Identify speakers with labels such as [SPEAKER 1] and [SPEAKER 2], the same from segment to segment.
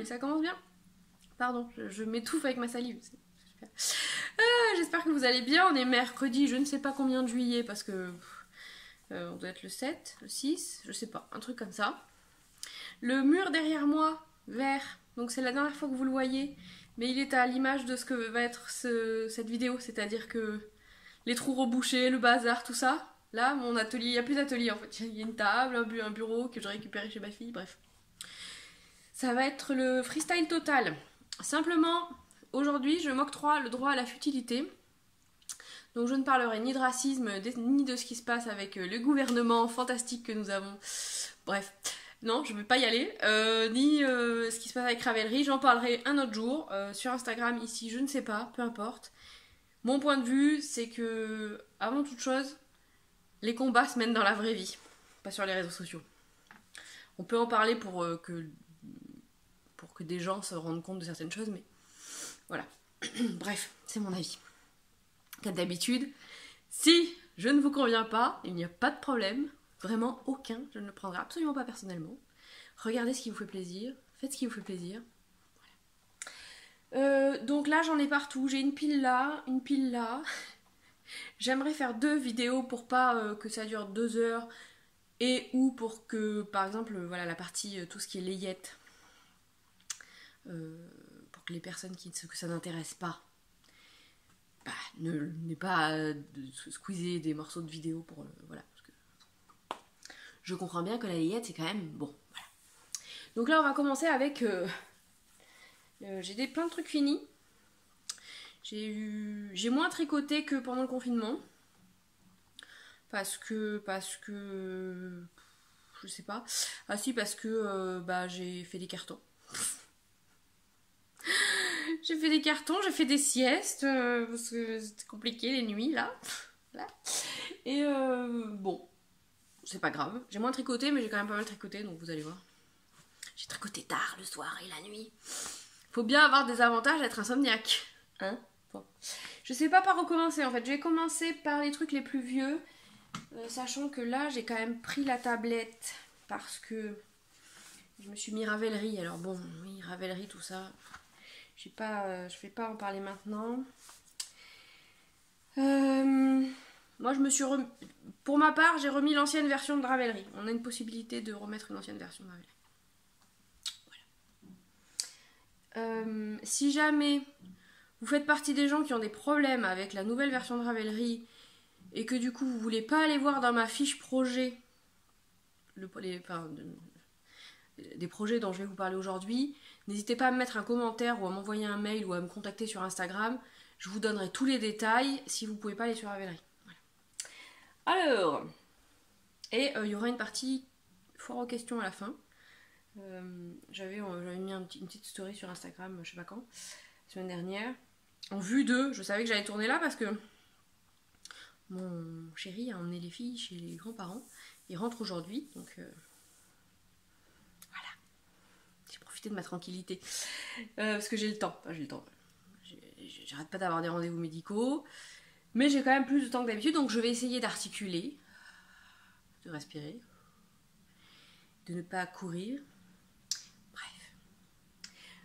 [SPEAKER 1] mais ça commence bien. Pardon, je m'étouffe avec ma salive. Super. J'espère que vous allez bien. On est mercredi, je ne sais pas combien de juillet, parce que on doit être le 7, le 6, je sais pas, un truc comme ça. Le mur derrière moi, vert, donc c'est la dernière fois que vous le voyez, mais il est à l'image de ce que va être cette vidéo, c'est-à-dire que les trous rebouchés, le bazar, tout ça. Là, mon atelier, il n'y a plus d'atelier en fait. Il y a une table, un bureau que j'ai récupéré chez ma fille, bref. Ça va être le freestyle total. Simplement, aujourd'hui, je m'octroie le droit à la futilité. Donc je ne parlerai ni de racisme, ni de ce qui se passe avec le gouvernement fantastique que nous avons. Bref, non, je ne vais pas y aller. Ni ce qui se passe avec Ravelry, j'en parlerai un autre jour. Sur Instagram, ici, je ne sais pas, peu importe. Mon point de vue, c'est que, avant toute chose, les combats se mènent dans la vraie vie, pas sur les réseaux sociaux. On peut en parler pour que des gens se rendent compte de certaines choses, mais voilà. Bref, c'est mon avis. Comme d'habitude, si je ne vous conviens pas, il n'y a pas de problème, vraiment aucun, je ne le prendrai absolument pas personnellement. Regardez ce qui vous fait plaisir, faites ce qui vous fait plaisir. Voilà. Donc là, j'en ai partout, j'ai une pile là, une pile là. J'aimerais faire 2 vidéos pour pas que ça dure 2 heures et ou pour que, par exemple, voilà la partie, tout ce qui est layette, pour que les personnes que ça n'intéresse pas, n'aient pas de squeezer des morceaux de vidéo pour voilà. Parce que je comprends bien que la layette c'est quand même bon. Voilà. Donc là, on va commencer avec. J'ai plein de trucs finis. J'ai moins tricoté que pendant le confinement. Parce que je sais pas. Ah si, parce que j'ai fait des cartons. J'ai fait des cartons, j'ai fait des siestes, parce que c'était compliqué les nuits là. Voilà. Et bon, c'est pas grave. J'ai moins tricoté, mais j'ai quand même pas mal tricoté, donc vous allez voir. J'ai tricoté tard le soir et la nuit. Faut bien avoir des avantages d'être insomniaque. Hein? Bon. Je sais pas par où commencer en fait. Je vais commencer par les trucs les plus vieux. Sachant que là, j'ai quand même pris la tablette parce que je me suis mis Ravelry. Alors bon, oui, Ravelry, tout ça. Je vais pas en parler maintenant. Moi, pour ma part, j'ai remis l'ancienne version de Ravelry. On a une possibilité de remettre une ancienne version de Ravelry. Voilà. Si jamais vous faites partie des gens qui ont des problèmes avec la nouvelle version de Ravelry et que du coup vous voulez pas aller voir dans ma fiche projet des projets dont je vais vous parler aujourd'hui, n'hésitez pas à me mettre un commentaire ou à m'envoyer un mail ou à me contacter sur Instagram. Je vous donnerai tous les détails si vous pouvez pas aller sur Ravelry. Voilà. Alors, et il y aura une partie foire aux questions à la fin. J'avais mis une petite story sur Instagram, je sais pas quand, la semaine dernière. En vue de, je savais que j'allais tourner là parce que mon chéri a emmené les filles chez les grands-parents. Il rentre aujourd'hui, donc voilà. J'ai profité de ma tranquillité. Parce que j'ai le temps. Enfin, j'ai le temps. J'arrête pas d'avoir des rendez-vous médicaux. Mais j'ai quand même plus de temps que d'habitude, donc je vais essayer d'articuler, de respirer, de ne pas courir. Bref.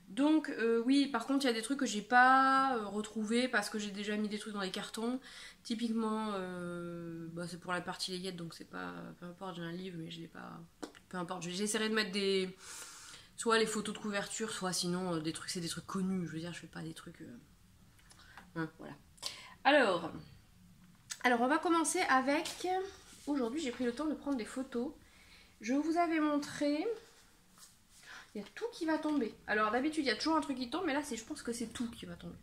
[SPEAKER 1] Donc oui, par contre, il y a des trucs que j'ai pas retrouvés parce que j'ai déjà mis des trucs dans les cartons. Typiquement, c'est pour la partie layette, donc c'est pas. Peu importe, j'ai un livre, mais je l'ai pas. Peu importe, j'essaierai de mettre soit les photos de couverture, soit sinon des trucs, c'est des trucs connus. Je veux dire, je fais pas des trucs. Voilà. Alors, on va commencer avec. Aujourd'hui, j'ai pris le temps de prendre des photos. Je vous avais montré. Il y a tout qui va tomber. Alors d'habitude, il y a toujours un truc qui tombe, mais là, je pense que c'est tout qui va tomber.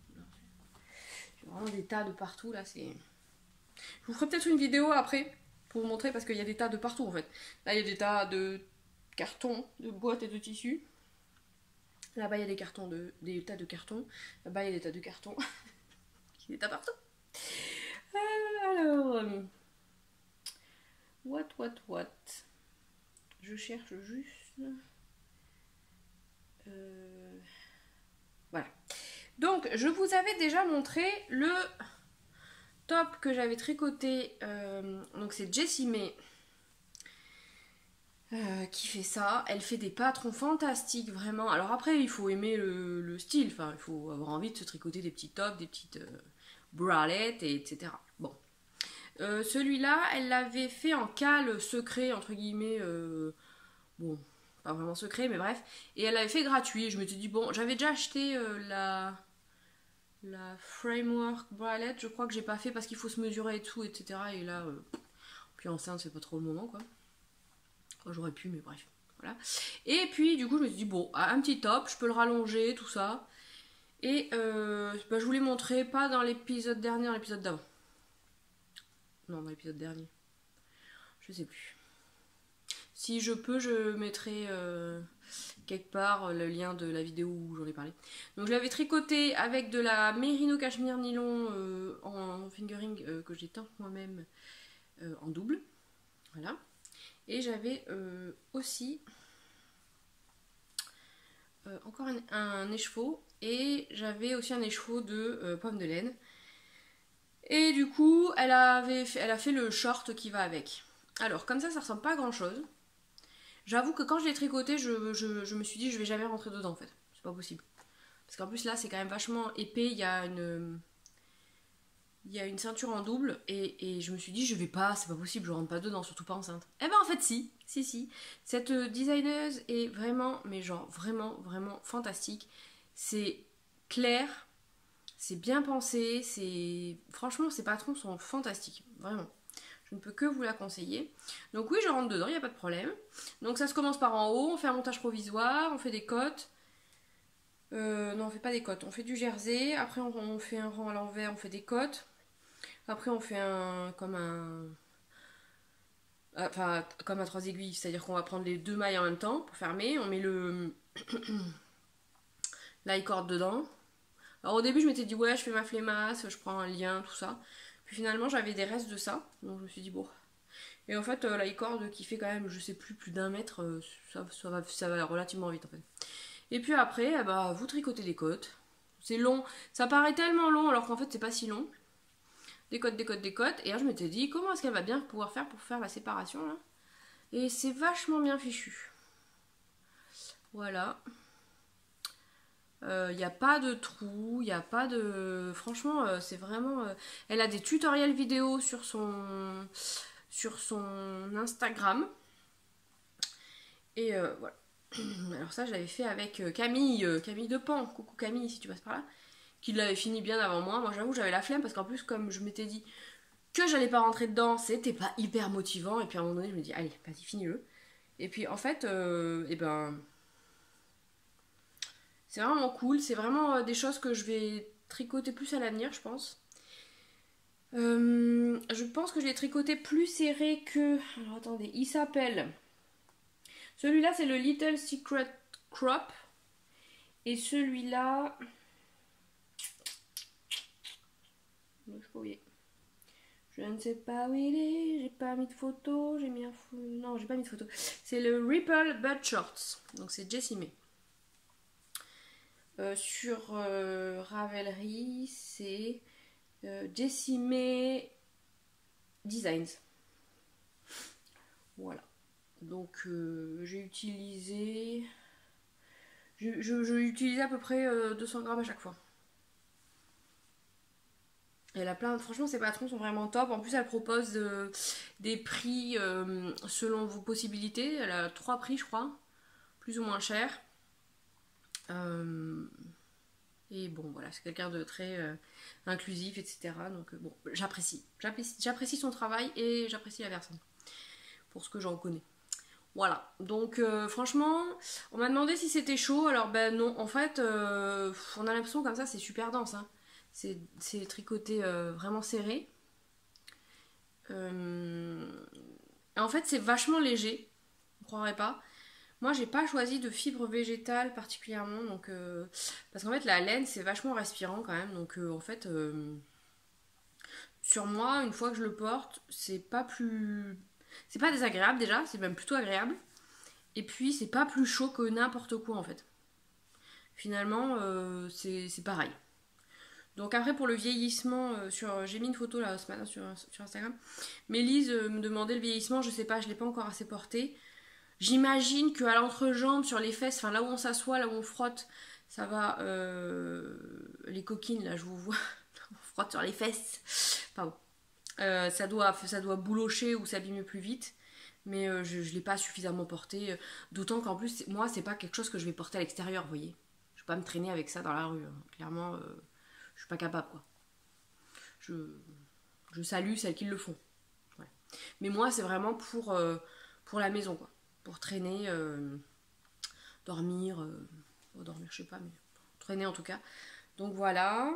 [SPEAKER 1] J'ai vraiment des tas de partout, là, c'est... Je vous ferai peut-être une vidéo après, pour vous montrer, parce qu'il y a des tas de partout, en fait. Là, il y a des tas de cartons, de boîtes et de tissus. Là-bas, il y a des tas de cartons. Là-bas, il y a des tas de cartons. Il y a des tas partout. Alors... What? Je cherche juste... Voilà. Donc, je vous avais déjà montré le top que j'avais tricoté. Donc, c'est Jessie May. qui fait ça. Elle fait des patrons fantastiques, vraiment. Alors après, il faut aimer le style, enfin, il faut avoir envie de se tricoter des petits tops, des petites bralettes, etc. Bon. Celui-là, elle l'avait fait en cale secret, entre guillemets. Bon, pas vraiment secret, mais bref. Et elle l'avait fait gratuit. Je me suis dit, bon, j'avais déjà acheté la framework bralette. Je crois que j'ai pas fait parce qu'il faut se mesurer et tout, etc. Et là, puis enceinte, c'est pas trop le moment, quoi. Enfin, j'aurais pu, mais bref. Voilà. Et puis, du coup, je me suis dit, bon, un petit top, je peux le rallonger, tout ça. Et bah, je vous l'ai montré, pas dans l'épisode dernier, dans l'épisode d'avant. Non, dans l'épisode dernier. Je sais plus. Si je peux, je mettrai quelque part le lien de la vidéo où j'en ai parlé. Donc je l'avais tricoté avec de la Merino Cashmere Nylon en fingering que j'ai teint moi-même en double. Voilà. Et j'avais aussi encore un écheveau. Et j'avais aussi un écheveau de pomme de laine. Et du coup, elle a fait le short qui va avec. Alors, comme ça ressemble pas à grand chose. J'avoue que quand je l'ai tricoté, je me suis dit je vais jamais rentrer dedans en fait. C'est pas possible. Parce qu'en plus là c'est quand même vachement épais, il y a une ceinture en double et je me suis dit je vais pas, c'est pas possible, je rentre pas dedans, surtout pas enceinte. Eh ben en fait si. Cette designeuse est vraiment, mais genre vraiment fantastique. C'est clair, c'est bien pensé, franchement ces patrons sont fantastiques, vraiment. Je ne peux que vous la conseiller. Donc oui, je rentre dedans, il n'y a pas de problème. Donc ça se commence par en haut, on fait un montage provisoire, on fait des cottes. Non, on fait pas des cottes, on fait du jersey. Après, on fait un rang à l'envers, on fait des cottes. Après, on fait enfin, comme à 3 aiguilles, c'est-à-dire qu'on va prendre les 2 mailles en même temps pour fermer. On met l'i-cord dedans. Alors au début, je m'étais dit, ouais, je fais ma flémasse, je prends un lien, tout ça. Puis finalement, j'avais des restes de ça. Donc je me suis dit, bon. Et en fait, l'i-cord qui fait quand même, je sais plus d'1 mètre, ça va relativement vite en fait. Et puis après, bah, vous tricotez des côtes. C'est long. Ça paraît tellement long alors qu'en fait, c'est pas si long. Des côtes. Et là, je m'étais dit, comment est-ce qu'elle va bien pouvoir faire pour faire la séparation là? Et c'est vachement bien fichu. Voilà. Il n'y a pas de trou, il n'y a pas de... Franchement, c'est vraiment... Elle a des tutoriels vidéo sur son Instagram. Et voilà. Alors ça, je l'avais fait avec Camille de Pan. Coucou Camille, si tu passes par là. Qui l'avait fini bien avant moi. Moi, j'avoue, j'avais la flemme parce qu'en plus, comme je m'étais dit que j'allais pas rentrer dedans, c'était pas hyper motivant. Et puis à un moment donné, je me dis, allez, vas-y, finis-le. Et puis en fait, et ben... C'est vraiment cool, c'est vraiment des choses que je vais tricoter plus à l'avenir, je pense. Je pense que je l'ai tricoté plus serré que... Alors attendez, il s'appelle... Celui-là, c'est le Little Secret Crop. Et celui-là... Je ne sais pas où il est, j'ai pas mis de photo, j'ai mis un... Non, j'ai pas mis de photo. C'est le Ripple Bud Shorts, donc c'est Jessimé. Sur Ravelry, c'est Jessimé Designs. Voilà. Donc j'ai utilisé... J'ai utilisé à peu près 200 grammes à chaque fois. Elle a plein, franchement ces patrons sont vraiment top. En plus elle propose des prix selon vos possibilités. Elle a 3 prix je crois, plus ou moins cher. Et bon voilà, c'est quelqu'un de très inclusif, etc. Donc bon, j'apprécie son travail et j'apprécie la personne pour ce que j'en connais. Voilà, donc franchement, on m'a demandé si c'était chaud, alors ben non, en fait, on a l'impression comme ça, c'est super dense, hein. C'est tricoté vraiment serré. En fait, c'est vachement léger, vous ne croirez pas. Moi, j'ai pas choisi de fibre végétale particulièrement, donc parce qu'en fait, la laine, c'est vachement respirant quand même, donc en fait, sur moi, une fois que je le porte, c'est pas désagréable déjà, c'est même plutôt agréable. Et puis, c'est pas plus chaud que n'importe quoi en fait. Finalement, c'est pareil. Donc après pour le vieillissement, j'ai mis une photo là ce matin sur Instagram. Mélise me demandait le vieillissement, je sais pas, je l'ai pas encore assez porté. J'imagine qu'à l'entrejambe, sur les fesses, enfin là où on s'assoit, là où on frotte, ça va... les coquines, là, je vous vois, on frotte sur les fesses. Pardon. Ça doit boulocher ou s'abîmer plus vite. Mais je ne l'ai pas suffisamment porté. D'autant qu'en plus, moi, c'est pas quelque chose que je vais porter à l'extérieur, vous voyez. Je vais pas me traîner avec ça dans la rue. Hein. Clairement, je suis pas capable, quoi. Je salue celles qui le font. Ouais. Mais moi, c'est vraiment pour la maison, quoi. Pour traîner, dormir, dormir, je sais pas, mais traîner en tout cas. Donc voilà.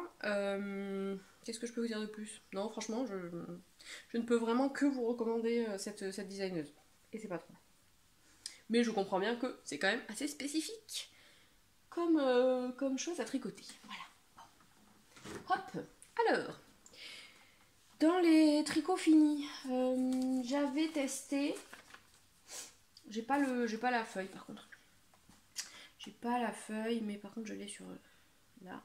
[SPEAKER 1] Qu'est-ce que je peux vous dire de plus? Non, franchement, je ne peux vraiment que vous recommander cette designeuse. Et c'est pas trop. Mais je comprends bien que c'est quand même assez spécifique comme chose à tricoter. Voilà. Hop. Alors, dans les tricots finis, j'avais testé. J'ai pas la feuille par contre. J'ai pas la feuille, mais par contre je l'ai sur là.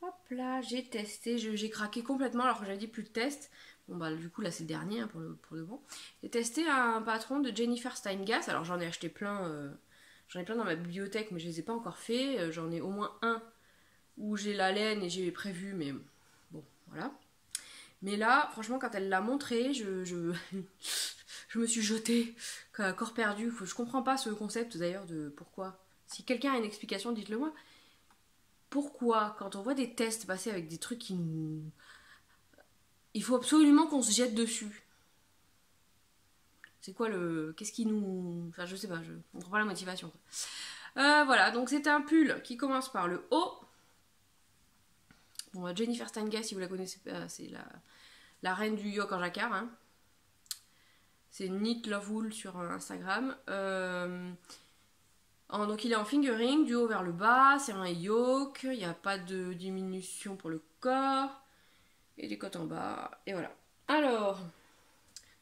[SPEAKER 1] Hop là, j'ai testé, j'ai craqué complètement alors que j'avais dit plus de test. Bon bah du coup là c'est le dernier hein, pour le bon. J'ai testé un patron de Jennifer Steingass. Alors j'en ai acheté plein, j'en ai plein dans ma bibliothèque mais je les ai pas encore fait. J'en ai au moins un où j'ai la laine et j'ai prévu mais bon voilà. Mais là franchement quand elle l'a montré je me suis jetée à corps perdu. Je comprends pas ce concept d'ailleurs de pourquoi. Si quelqu'un a une explication dites-le moi. Pourquoi, quand on voit des tests passer avec des trucs qui nous... Il faut absolument qu'on se jette dessus. C'est quoi le... Qu'est-ce qui nous... Enfin, je sais pas, je comprends pas la motivation. Voilà, donc c'est un pull qui commence par le haut. Bon, Jennifer Steingass, si vous la connaissez pas, c'est la reine du yoke en jacquard. Hein. C'est Knit Love Wool sur Instagram. Donc il est en fingering, du haut vers le bas, c'est un yoke, il n'y a pas de diminution pour le corps, et des côtes en bas, et voilà. Alors,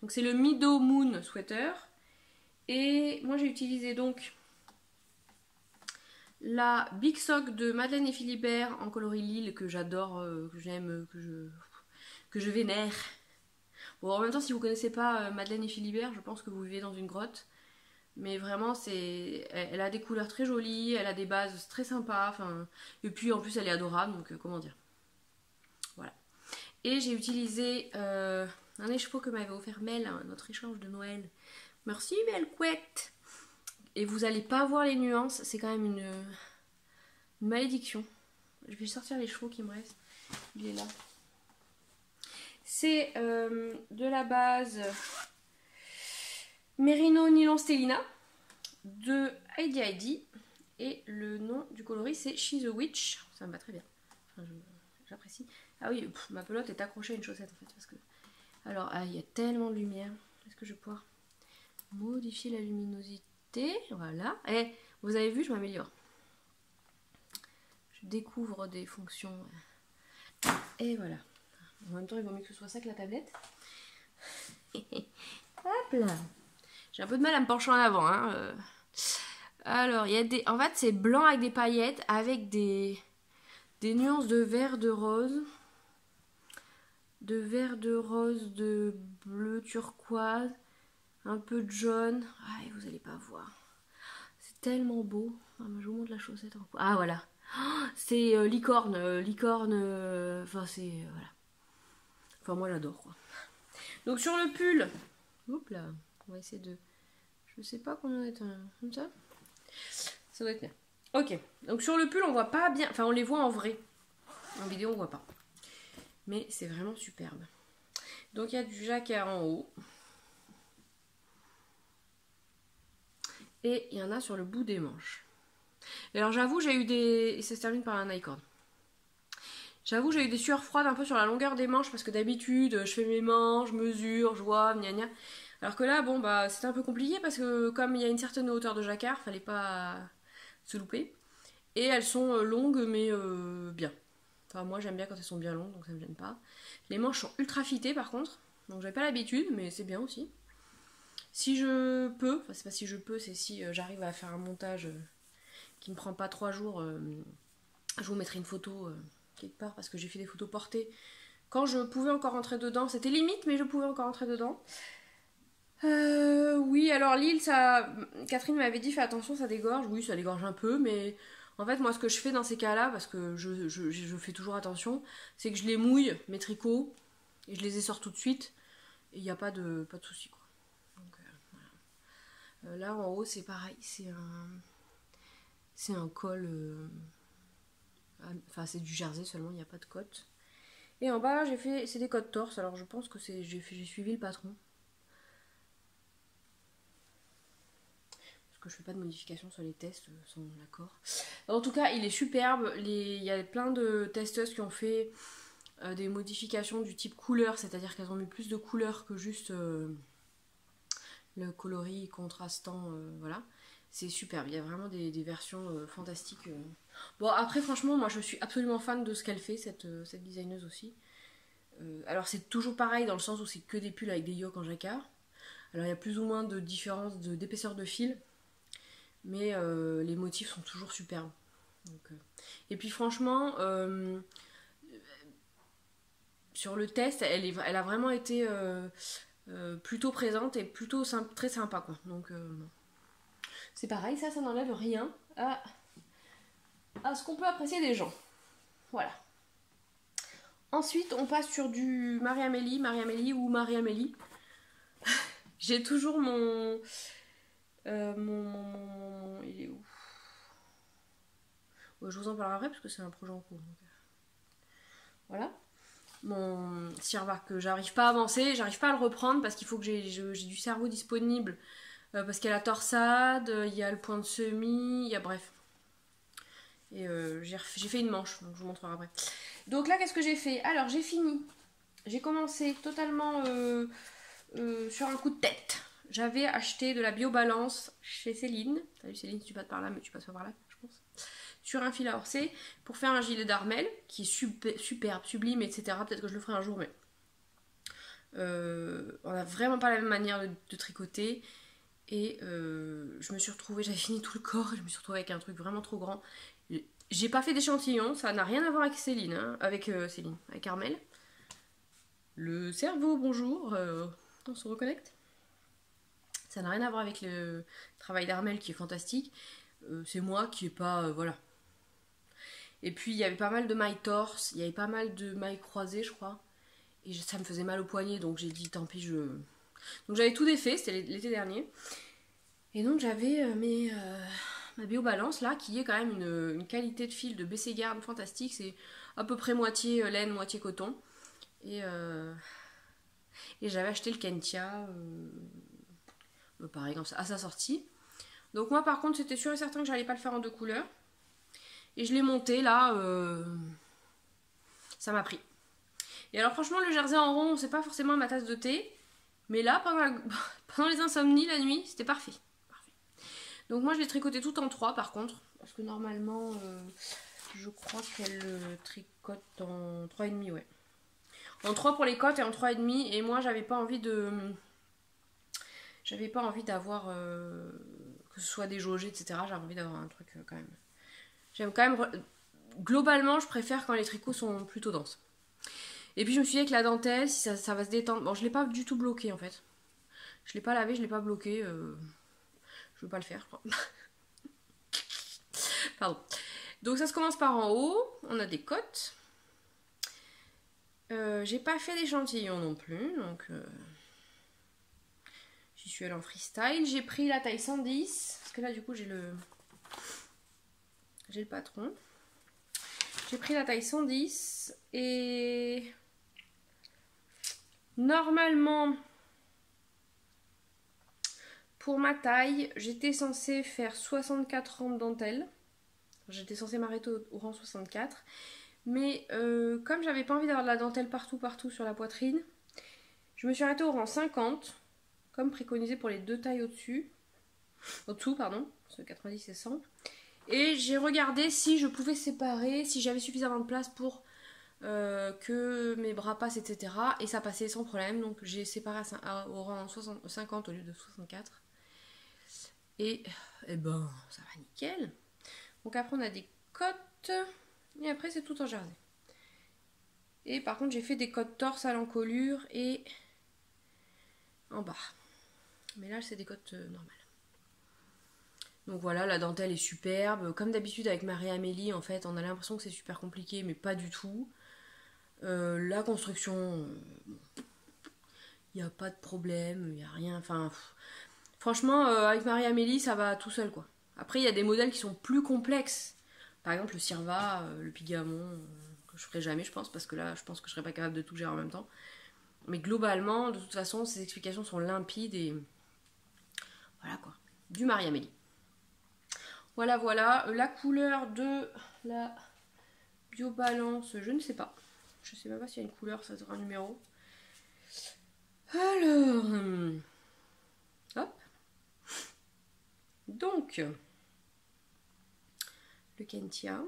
[SPEAKER 1] donc c'est le Mido Moon Sweater, et moi j'ai utilisé donc la Big Sock de Madeleine et Philibert en coloris Lille que j'adore, que j'aime, que je vénère. Bon, en même temps, si vous connaissez pas Madeleine et Philibert, je pense que vous vivez dans une grotte. Mais vraiment, elle a des couleurs très jolies, elle a des bases très sympas. Enfin, et puis en plus, elle est adorable, donc comment dire. Voilà. Et j'ai utilisé un écheveau que m'avait offert Mel, notre échange de Noël. Merci Mel Couette. Et vous allez pas voir les nuances, c'est quand même une malédiction. Je vais sortir les chevaux qui me restent. Il est là. C'est de la base Merino Nylon Stellina de Heidi Heidi. Et le nom du coloris c'est She's a Witch. Ça me va très bien. Enfin, j'apprécie. Ah oui, ma pelote est accrochée à une chaussette en fait. Parce que... Alors, il y a tellement de lumière. Est-ce que je vais pouvoir modifier la luminosité? Voilà. Et vous avez vu, je m'améliore. Je découvre des fonctions. Et voilà. En même temps, il vaut mieux que ce soit ça que la tablette. Hop là. J'ai un peu de mal à me pencher en avant. Hein. Alors, il y a des... En fait, c'est blanc avec des paillettes, avec des nuances de vert, de rose. De vert, de rose, de bleu turquoise. Un peu de jaune. Ah, vous allez pas voir. C'est tellement beau. Ah, je vous montre la chaussette. Ah, voilà. Oh, c'est licorne. Enfin, c'est... voilà. Enfin, moi, j'adore, quoi. Donc, sur le pull... Oups là. On va essayer de... Je sais pas combien est comme ça. Ça doit être bien. Ok. Donc, sur le pull, on voit pas bien... Enfin, on les voit en vrai. En vidéo, on voit pas. Mais c'est vraiment superbe. Donc, il y a du jacquard en haut. Et il y en a sur le bout des manches. Et alors j'avoue, j'ai eu des... Et ça se termine par un I-cord. J'avoue, j'ai eu des sueurs froides un peu sur la longueur des manches parce que d'habitude, je fais mes manches, je mesure, je vois, gna gna. Alors que là, bon, bah, c'était un peu compliqué parce que comme il y a une certaine hauteur de jacquard, fallait pas se louper. Et elles sont longues, mais bien. Enfin, moi, j'aime bien quand elles sont bien longues, donc ça me gêne pas. Les manches sont ultra fitées par contre, donc j'avais pas l'habitude, mais c'est bien aussi. Si je peux, enfin c'est pas si je peux, c'est si j'arrive à faire un montage qui me prend pas 3 jours, je vous mettrai une photo quelque part parce que j'ai fait des photos portées quand je pouvais encore rentrer dedans. C'était limite mais je pouvais encore rentrer dedans. Oui, alors l'île, ça... Catherine m'avait dit, fais attention, ça dégorge. Oui, ça dégorge un peu, mais en fait, moi, ce que je fais dans ces cas-là, parce que je fais toujours attention, c'est que je les mouille, mes tricots, et je les essore tout de suite, et il n'y a pas de souci, quoi. Donc, voilà. Là, en haut, c'est pareil, c'est un col... Enfin, c'est du jersey seulement, il n'y a pas de cotte. Et en bas, j'ai fait... C'est des cottes torse, alors je pense que j'ai suivi le patron. Que je fais pas de modification sur les tests sans l'accord. En tout cas, il est superbe. Il y a plein de testeuses qui ont fait des modifications du type couleur, c'est-à-dire qu'elles ont mis plus de couleurs que juste le coloris contrastant. Voilà. C'est superbe. Il y a vraiment des versions fantastiques. Bon, après, franchement, moi je suis absolument fan de ce qu'elle fait, cette designeuse aussi. Alors, c'est toujours pareil dans le sens où c'est que des pulls avec des yoks en jacquard. Alors, il y a plus ou moins de différence d'épaisseur de fil. Mais les motifs sont toujours superbes. Donc, et puis franchement, sur le test, elle a vraiment été plutôt présente et plutôt très sympa, quoi. Donc c'est pareil, ça n'enlève rien à ce qu'on peut apprécier des gens. Voilà. Ensuite, on passe sur du Marie-Amélie ou Marie-Amélie. J'ai toujours il est où? Ouais, je vous en parlerai après parce que c'est un projet en cours. Donc, voilà. Mon cirvar que j'arrive pas à avancer, j'arrive pas à le reprendre parce qu'il faut que j'ai du cerveau disponible. Parce qu'il y a la torsade, il y a le point de semis, il y a bref. Et j'ai fait une manche, donc je vous montrerai après. Donc là, qu'est-ce que j'ai fait? Alors, j'ai fini. J'ai commencé totalement sur un coup de tête. J'avais acheté de la biobalance chez Céline. Salut Céline, si tu passes par là, mais tu passes pas par là, je pense. Sur un fil à orcer pour faire un gilet d'armel qui est superbe, sublime, etc. Peut-être que je le ferai un jour, mais on a vraiment pas la même manière de tricoter. Et je me suis retrouvée, j'avais fini tout le corps, et je me suis retrouvée avec un truc vraiment trop grand. J'ai pas fait d'échantillon, ça n'a rien à voir avec Céline, hein, avec Armelle. Le cerveau, bonjour, on se reconnecte. Ça n'a rien à voir avec le travail d'Armel qui est fantastique. C'est moi qui est pas... voilà. Et puis il y avait pas mal de mailles torse, il y avait pas mal de mailles croisées, je crois. Et ça me faisait mal au poignet, donc j'ai dit tant pis, Donc j'avais tout défait, c'était l'été dernier. Et donc j'avais ma biobalance là, qui est quand même une qualité de fil de BC Garde fantastique. C'est à peu près moitié laine, moitié coton. Et j'avais acheté le Kentia, pareil, à sa sortie. Donc moi par contre c'était sûr et certain que j'allais pas le faire en 2 couleurs. Et je l'ai monté là, ça m'a pris. Et alors franchement le jersey en rond c'est pas forcément ma tasse de thé. Mais là pendant les insomnies la nuit c'était parfait. Donc moi je l'ai tricoté tout en 3 par contre. Parce que normalement je crois qu'elle tricote en 3,5, ouais. En 3 pour les côtes et en 3,5. Et moi j'avais pas envie d'avoir que ce soit déjaugé, etc. J'avais envie d'avoir un truc quand même. J'aime quand même. Globalement, je préfère quand les tricots sont plutôt denses. Et puis je me suis dit avec la dentelle, si ça va se détendre. Bon, je l'ai pas du tout bloqué en fait. Je l'ai pas lavé, je l'ai pas bloqué. Je veux pas le faire, quoi. Pardon. Donc ça se commence par en haut. On a des côtes. J'ai pas fait d'échantillon non plus, donc j'y suis allée en freestyle. J'ai pris la taille 110, parce que là du coup j'ai le patron. J'ai pris la taille 110 et normalement pour ma taille j'étais censée faire 64 rangs de dentelle. J'étais censée m'arrêter au rang 64. Mais comme j'avais pas envie d'avoir de la dentelle partout sur la poitrine, je me suis arrêtée au rang 50, comme préconisé pour les 2 tailles au-dessous, pardon, ce 90 et 100. Et j'ai regardé si je pouvais séparer, si j'avais suffisamment de place pour que mes bras passent, etc. Et ça passait sans problème, donc j'ai séparé au rang 50 au lieu de 64. Et ben, ça va nickel. Donc après on a des côtes. Et après c'est tout en jersey. Et par contre j'ai fait des côtes torse à l'encolure et en bas. Mais là, c'est des cotes normales. Donc voilà, la dentelle est superbe. Comme d'habitude avec Marie-Amélie, en fait, on a l'impression que c'est super compliqué, mais pas du tout. La construction, il n'y a pas de problème, il n'y a rien. Enfin, franchement, avec Marie-Amélie, ça va tout seul, quoi. Après, il y a des modèles qui sont plus complexes. Par exemple, le Cirva, le Pigamon, que je ferai jamais, je pense, parce que là, je pense que je serais pas capable de tout gérer en même temps. Mais globalement, de toute façon, ces explications sont limpides et voilà, quoi. Du Marie-Amélie. Voilà, voilà. La couleur de la Biobalance, je ne sais pas. Je sais même pas s'il y a une couleur, ça sera un numéro. Alors, hop. Donc, le Kentia,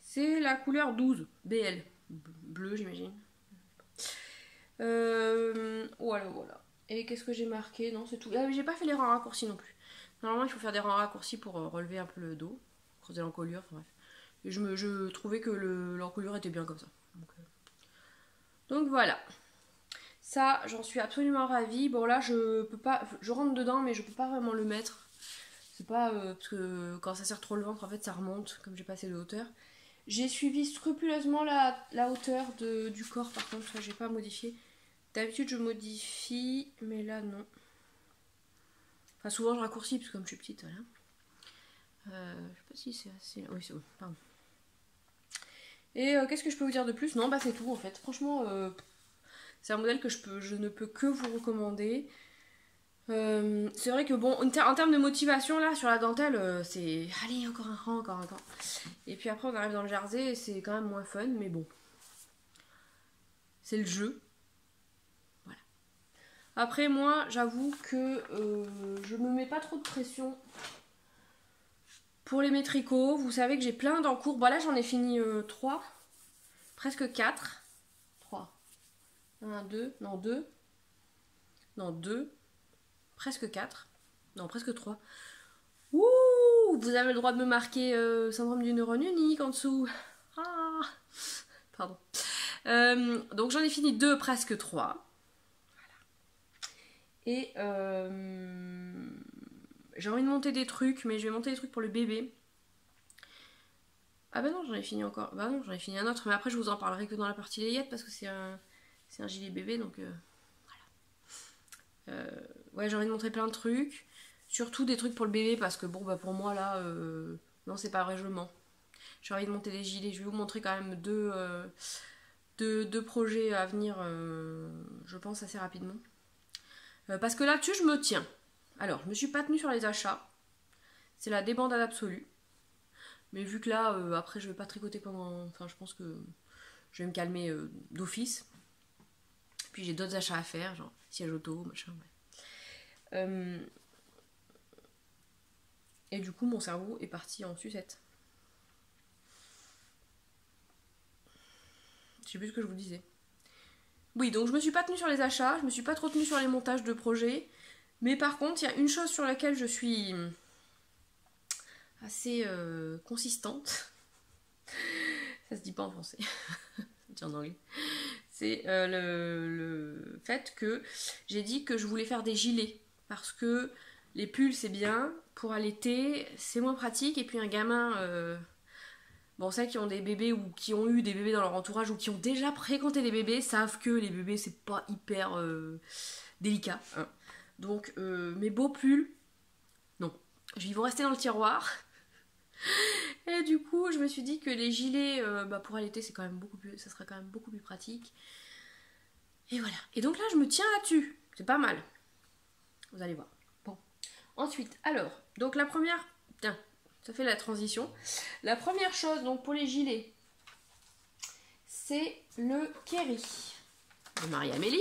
[SPEAKER 1] c'est la couleur 12, BL. Bleu, j'imagine. Voilà, voilà. Et qu'est-ce que j'ai marqué? Non, c'est tout. Ah, mais j'ai pas fait les rangs raccourcis non plus. Normalement, il faut faire des rangs raccourcis pour relever un peu le dos, creuser l'encolure, enfin bref. Et je trouvais que l'encolure était bien comme ça. Donc voilà. Ça, j'en suis absolument ravie. Bon là, je peux pas, je rentre dedans, mais je peux pas vraiment le mettre. C'est pas parce que quand ça serre trop le ventre, en fait, ça remonte, comme j'ai pas assez de hauteur. J'ai suivi scrupuleusement la hauteur du corps, par contre, ça j'ai pas modifié. D'habitude, je modifie, mais là, non. Enfin, souvent, je raccourcis, parce que comme je suis petite, voilà. Je sais pas si c'est assez... Oui, c'est bon, pardon. Et qu'est-ce que je peux vous dire de plus? Non, bah c'est tout, en fait. Franchement, c'est un modèle que je ne peux que vous recommander. C'est vrai que bon, en termes de motivation là sur la dentelle, c'est allez encore un rang, encore un rang. Et puis après on arrive dans le jersey et c'est quand même moins fun, mais bon, c'est le jeu. Voilà. Après moi, j'avoue que je me mets pas trop de pression pour les métricots. Vous savez que j'ai plein d'encours. Bon là j'en ai fini 3, presque 4. 3. 1, 2, non 2. Non 2. Presque 4. Non, presque 3. Ouh, vous avez le droit de me marquer syndrome du neurone unique en dessous. Ah, pardon. Donc j'en ai fini 2, presque 3. Voilà. Et j'ai envie de monter des trucs, mais je vais monter des trucs pour le bébé. Ah bah non, j'en ai fini encore. Bah non, j'en ai fini un autre, mais après je vous en parlerai que dans la partie layette parce que c'est un gilet bébé, donc voilà. Ouais, j'ai envie de montrer plein de trucs. Surtout des trucs pour le bébé parce que bon, bah pour moi là, non, c'est pas vrai, je mens. J'ai envie de monter des gilets. Je vais vous montrer quand même deux projets à venir, je pense, assez rapidement. Parce que là-dessus, je me tiens. Alors, je me suis pas tenue sur les achats. C'est la débandade absolue. Mais vu que là, après, je vais pas tricoter pendant... Enfin, je pense que je vais me calmer d'office. Puis j'ai d'autres achats à faire, genre siège auto, machin, ouais. Et du coup, mon cerveau est parti en sucette. Je sais plus ce que je vous disais. Oui, donc je me suis pas tenue sur les achats, je me suis pas trop tenue sur les montages de projets. Mais par contre, il y a une chose sur laquelle je suis assez consistante. Ça se dit pas en français. Ça se dit en anglais. C'est le fait que j'ai dit que je voulais faire des gilets. Parce que les pulls, c'est bien. Pour allaiter, c'est moins pratique. Et puis un gamin... Bon, celles qui ont des bébés ou qui ont eu des bébés dans leur entourage ou qui ont déjà fréquenté des bébés savent que les bébés c'est pas hyper délicat. Hein. Donc mes beaux pulls, non, ils vont rester dans le tiroir. Et du coup, je me suis dit que les gilets, pour allaiter, c'est quand même beaucoup plus, ça sera quand même beaucoup plus pratique. Et voilà. Et donc là, je me tiens là-dessus. C'est pas mal. Vous allez voir. Bon. Ensuite, alors, donc la première, tiens. Ça fait la transition. La première chose, donc pour les gilets, c'est le Kerry de Marie-Amélie.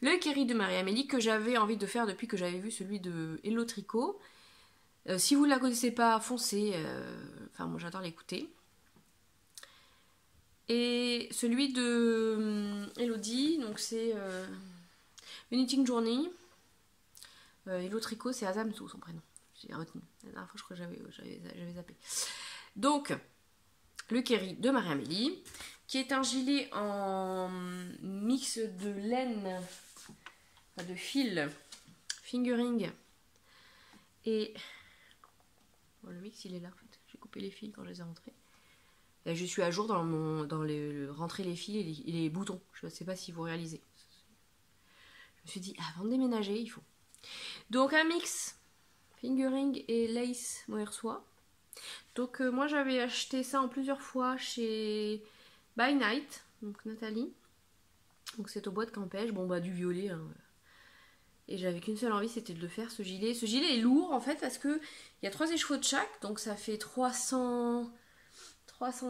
[SPEAKER 1] Le Kerry de Marie-Amélie que j'avais envie de faire depuis que j'avais vu celui de Hello Tricot. Si vous ne la connaissez pas, foncez. Enfin, moi j'adore l'écouter. Et celui de Elodie, donc c'est Knitting Journey. Hello Tricot, c'est Azamsou son prénom. J'ai retenu. La dernière fois, je crois que j'avais zappé. Donc, le Kerry de Marie-Amélie, qui est un gilet en mix de laine enfin, de fil fingering. Et bon, le mix il est là en fait. J'ai coupé les fils quand je les ai rentrés. Et je suis à jour dans rentrer les fils et les boutons. Je ne sais pas si vous réalisez. Je me suis dit, avant de déménager, il faut. Donc un mix fingering et lace mohair soie. Donc moi j'avais acheté ça en plusieurs fois chez By Night, donc Nathalie. Donc c'est au bois de Campèche, bon bah du violet. Hein. Et j'avais qu'une seule envie, c'était de le faire, ce gilet. Ce gilet est lourd en fait parce que il y a 3 écheveaux de chaque, donc ça fait 300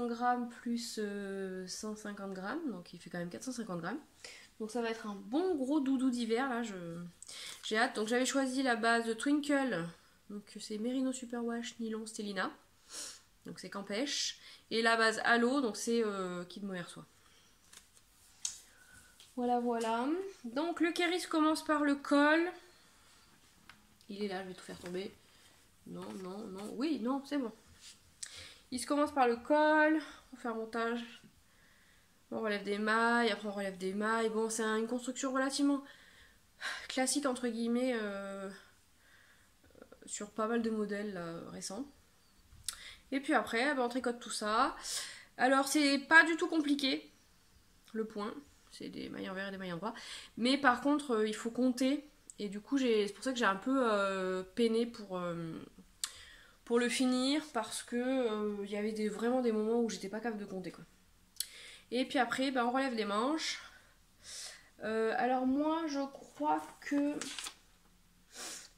[SPEAKER 1] grammes plus 150 grammes, donc il fait quand même 450 grammes. Donc ça va être un bon gros doudou d'hiver là, j'ai hâte. Donc j'avais choisi la base de Twinkle, donc c'est Merino Superwash Nylon Stellina, donc c'est Campèche. Et la base Halo, donc c'est Kid Mohair Soie. Voilà, voilà. Donc le kéris commence par le col. Il est là, je vais tout faire tomber. Non, non, non. Oui, non, c'est bon. Il se commence par le col. On fait un montage. On relève des mailles, après on relève des mailles. Bon, c'est une construction relativement classique, entre guillemets, sur pas mal de modèles récents. Et puis après, on tricote tout ça. Alors, c'est pas du tout compliqué, le point. C'est des mailles envers et des mailles endroits. Mais par contre, il faut compter. Et du coup, c'est pour ça que j'ai un peu peiné pour le finir. Parce que il y avait vraiment des moments où j'étais pas capable de compter, quoi. Et puis après, on relève les manches. Alors moi, je crois que...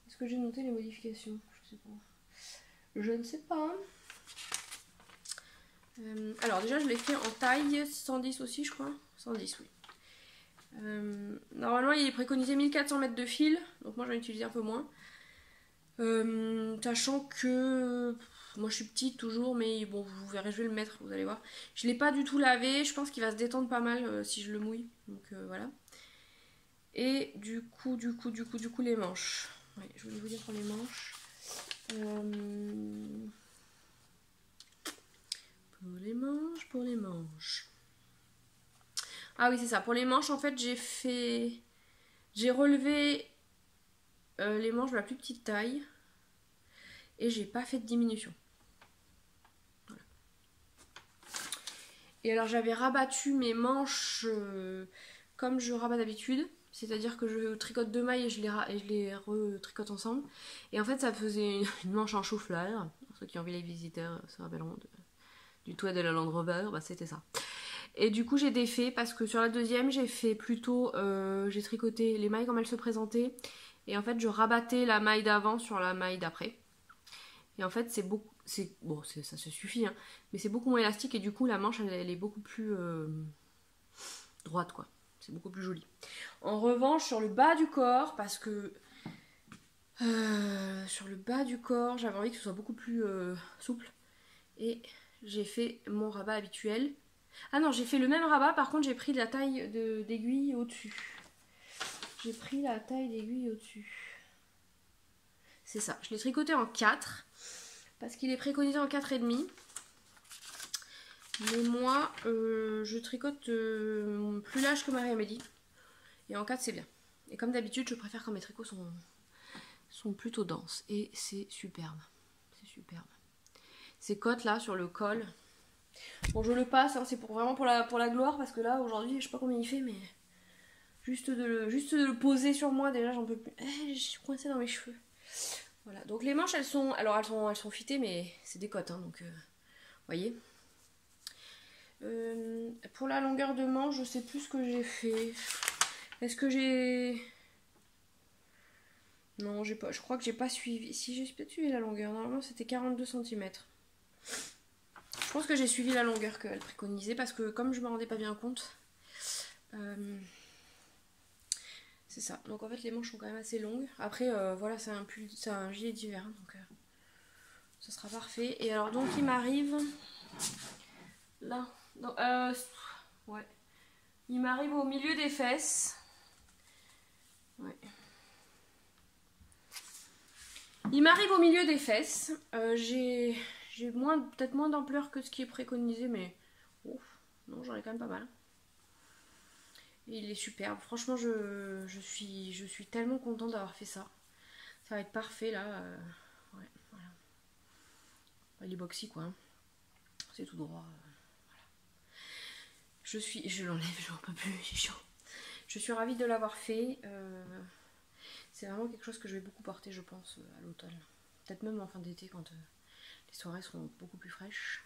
[SPEAKER 1] Est-ce que j'ai noté les modifications? Je sais pas. Je ne sais pas. Alors déjà, je l'ai fait en taille 110 aussi, je crois. 110, oui. Normalement, il est préconisé 1400 mètres de fil. Donc moi, j'en ai utilisé un peu moins. Sachant que... Moi je suis petite toujours, mais bon, vous verrez, je vais le mettre, vous allez voir. Je l'ai pas du tout lavé, je pense qu'il va se détendre pas mal si je le mouille. Donc voilà. Et du coup, les manches. Ouais, je voulais vous dire pour les manches. Pour les manches. Ah oui, c'est ça. Pour les manches, en fait, j'ai relevé les manches de la plus petite taille. Et j'ai pas fait de diminution. Voilà. Et alors j'avais rabattu mes manches comme je rabats d'habitude. C'est-à-dire que je tricote 2 mailles et je les retricote ensemble. Et en fait ça faisait une manche en chou-fleur. Pour ceux qui ont vu les visiteurs se rappelleront du toit de la Land Rover, c'était ça. Et du coup j'ai défait parce que sur la deuxième j'ai fait plutôt, j'ai tricoté les mailles comme elles se présentaient. Et en fait je rabattais la maille d'avant sur la maille d'après. Et en fait, bon, ça se suffit, hein, mais c'est beaucoup moins élastique et du coup, la manche, elle est beaucoup plus droite, quoi. C'est beaucoup plus joli. En revanche, sur le bas du corps, parce que sur le bas du corps, j'avais envie que ce soit beaucoup plus souple. Et j'ai fait mon rabat habituel. Ah non, j'ai fait le même rabat, par contre, j'ai pris la taille d'aiguille au-dessus. J'ai pris la taille d'aiguille au-dessus. C'est ça, je l'ai tricoté en 4 parce qu'il est préconisé en 4,5. Mais moi, je tricote plus large que Marie-Amélie. Et en 4, c'est bien. Et comme d'habitude, je préfère quand mes tricots sont plutôt denses. Et c'est superbe. C'est superbe. Ces côtes là sur le col. Bon, je le passe, hein, c'est vraiment pour la gloire. Parce que là, aujourd'hui, je sais pas combien il fait, mais juste de le poser sur moi, déjà, j'en peux plus. Je suis coincée dans mes cheveux. Voilà, donc les manches, elles sont fitées, mais c'est des côtes, hein, donc voyez. Pour la longueur de manche, je sais plus ce que j'ai fait. Est-ce que j'ai... Non, j'ai pas. Je crois que j'ai pas suivi. Si, j'ai peut-être suivi la longueur. Normalement, c'était 42 cm. Je pense que j'ai suivi la longueur qu'elle préconisait parce que comme je me rendais pas bien compte... C'est ça. Donc en fait les manches sont quand même assez longues. Après voilà, c'est un gilet d'hiver, hein, donc ça sera parfait. Et alors donc il m'arrive là. Donc, ouais. Il m'arrive au milieu des fesses. Ouais. Il m'arrive au milieu des fesses. J'ai peut-être moins d'ampleur que ce qui est préconisé, mais non, j'en ai quand même pas mal. Et il est superbe. Franchement, je suis tellement contente d'avoir fait ça. Ça va être parfait là. Ouais, voilà. Il est boxy quoi. Hein. C'est tout droit. Je l'enlève, j'en peux plus, c'est chaud. Je suis ravie de l'avoir fait. C'est vraiment quelque chose que je vais beaucoup porter, je pense, à l'automne. Peut-être même en fin d'été quand les soirées seront beaucoup plus fraîches.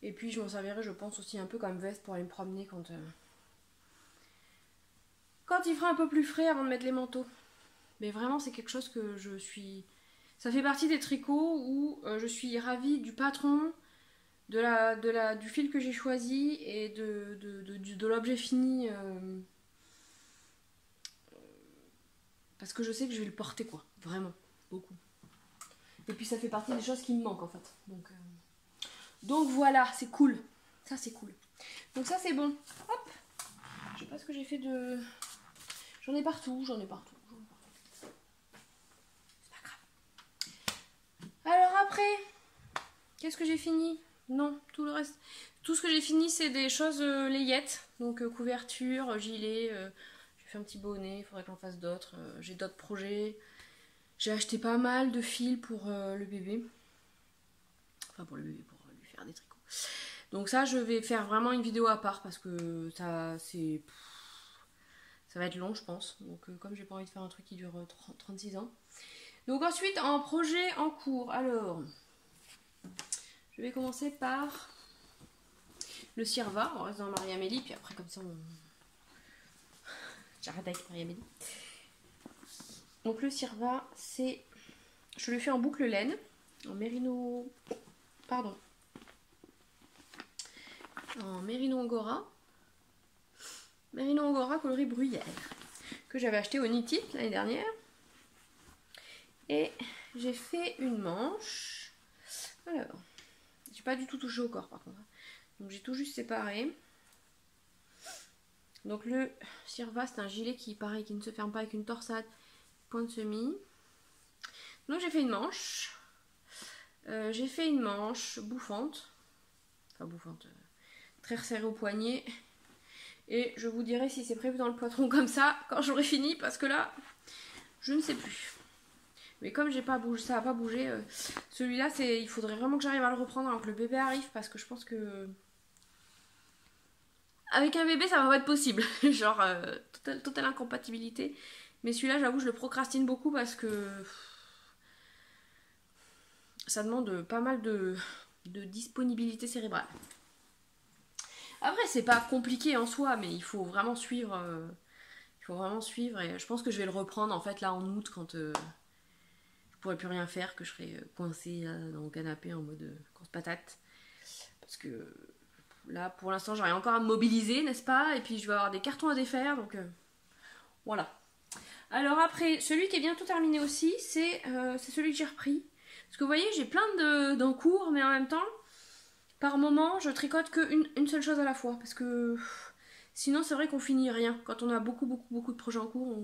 [SPEAKER 1] Et puis je m'en servirai, je pense, aussi un peu comme veste pour aller me promener quand il fera un peu plus frais avant de mettre les manteaux. Mais vraiment, c'est quelque chose que je suis... Ça fait partie des tricots où je suis ravie du patron, du fil que j'ai choisi et de l'objet fini. Parce que je sais que je vais le porter, quoi. Vraiment, beaucoup. Et puis ça fait partie des choses qui me manquent, en fait. Donc voilà, c'est cool. Ça, c'est cool. Donc ça, c'est bon. Hop. Je sais pas ce que j'ai fait de... J'en ai partout. C'est pas grave. Alors après, qu'est-ce que j'ai fini? Non, tout le reste. Tout ce que j'ai fini, c'est des choses layettes. Donc couverture, gilet. J'ai fait un petit bonnet, il faudrait que j'en fasse d'autres. J'ai d'autres projets. J'ai acheté pas mal de fils pour le bébé. Enfin pour le bébé, pour lui faire des tricots. Donc ça, je vais faire vraiment une vidéo à part parce que ça va être long, je pense. Donc comme j'ai pas envie de faire un truc qui dure 36 ans. Donc ensuite, en projet en cours. Alors, je vais commencer par le Sirva. On reste dans Marie-Amélie, puis après comme ça, j'arrête avec Marie-Amélie. Donc le Sirva, c'est... Je le fais en boucle laine, en mérino... Pardon. En mérino angora. Mérino angora coloris bruyère. Que j'avais acheté au Knit It l'année dernière. Et j'ai fait une manche. Alors, j'ai pas du tout touché au corps par contre. Donc j'ai tout juste séparé. Donc le Sirva, c'est un gilet qui, pareil, qui ne se ferme pas avec une torsade, point de semis. Donc j'ai fait une manche. J'ai fait une manche bouffante. Enfin bouffante. Très resserrée au poignet. Et je vous dirai si c'est prévu dans le poitron comme ça quand j'aurai fini. Parce que là, je ne sais plus. Mais comme j'ai pas bougé, ça n'a pas bougé. Celui-là, il faudrait vraiment que j'arrive à le reprendre avant que le bébé arrive. Parce que je pense que... Avec un bébé, ça va pas être possible. Genre, totale incompatibilité. Mais celui-là, j'avoue, je le procrastine beaucoup parce que... Ça demande pas mal de disponibilité cérébrale. Après, c'est pas compliqué en soi, mais il faut vraiment suivre. Et je pense que je vais le reprendre en fait là en août quand je pourrai plus rien faire, que je serai coincée là, dans le canapé en mode course patate. Parce que là, pour l'instant, j'aurai encore à me mobiliser, n'est-ce pas? Et puis je vais avoir des cartons à défaire, donc voilà. Alors après, celui qui est bientôt terminé aussi, c'est celui que j'ai repris. Parce que vous voyez, j'ai plein d'encours, mais en même temps, par moment, je tricote qu'une seule chose à la fois. Parce que sinon, c'est vrai qu'on finit rien. Quand on a beaucoup de projets en cours,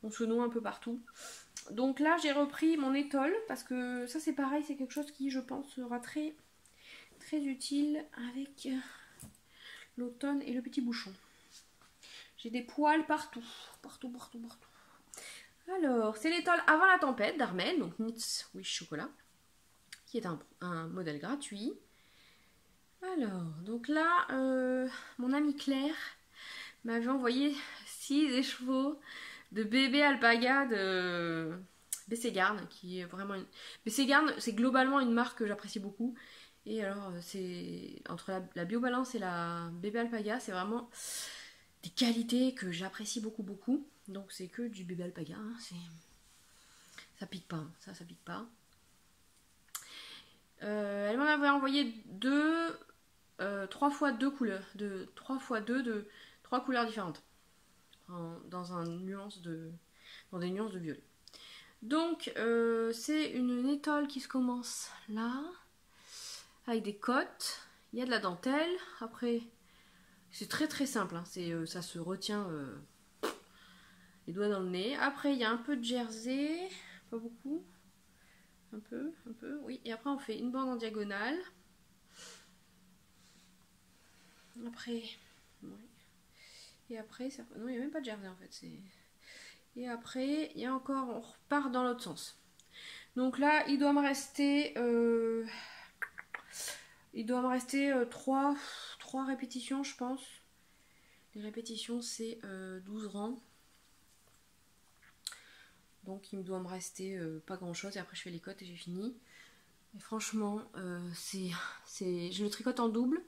[SPEAKER 1] on se noie un peu partout. Donc là, j'ai repris mon étole. Parce que ça, c'est pareil, c'est quelque chose qui, je pense, sera très, très utile avec l'automne et le petit bouchon. J'ai des poils partout. Partout. Alors, c'est l'étole Avant la tempête d'Armel, donc Knits Wish Chocolat, qui est un modèle gratuit. Alors, donc là, mon amie Claire m'avait envoyé 6 écheveaux de bébé alpaga de Bességarn, qui est vraiment une... Bességarn, c'est globalement une marque que j'apprécie beaucoup. Et alors, c'est entre la Biobalance et la bébé alpaga, c'est vraiment des qualités que j'apprécie beaucoup. Donc c'est que du bébé alpaga, hein, ça pique pas, ça pique pas. Elle m'en avait envoyé 3 fois 2 couleurs, 3 fois 2 de 3 couleurs différentes, dans des nuances de violet. Donc c'est une étole qui se commence là, avec des côtes, il y a de la dentelle, après c'est très simple, hein, ça se retient les doigts dans le nez. Après il y a un peu de jersey, pas beaucoup, un peu, oui. Et après on fait une bande en diagonale. Après, ouais. Et après, non, il n'y a même pas de jersey en fait. Et après, il y a encore, on repart dans l'autre sens. Donc là, il doit me rester 3 répétitions, je pense. Les répétitions, c'est 12 rangs. Donc il doit me rester pas grand chose. Et après, je fais les côtes et j'ai fini. Et franchement, je le tricote en double.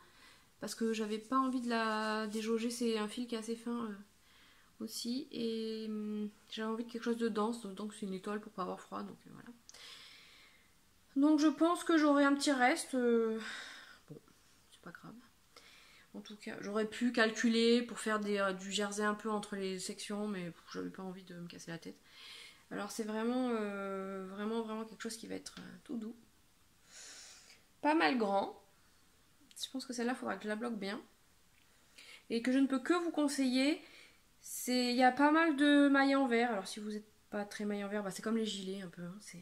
[SPEAKER 1] Parce que j'avais pas envie de la déjauger. C'est un fil qui est assez fin aussi. Et j'avais envie de quelque chose de dense. Donc c'est une étoile pour pas avoir froid. Donc voilà. Donc je pense que j'aurai un petit reste. Bon, c'est pas grave. En tout cas, j'aurais pu calculer pour faire du jersey un peu entre les sections, mais j'avais pas envie de me casser la tête. Alors c'est vraiment, vraiment quelque chose qui va être tout doux. Pas mal grand. Je pense que celle-là, il faudra que je la bloque bien. Et que je ne peux que vous conseiller, il y a pas mal de mailles en verre. Alors si vous n'êtes pas très maille en verre, bah, c'est comme les gilets un peu. Hein. C'est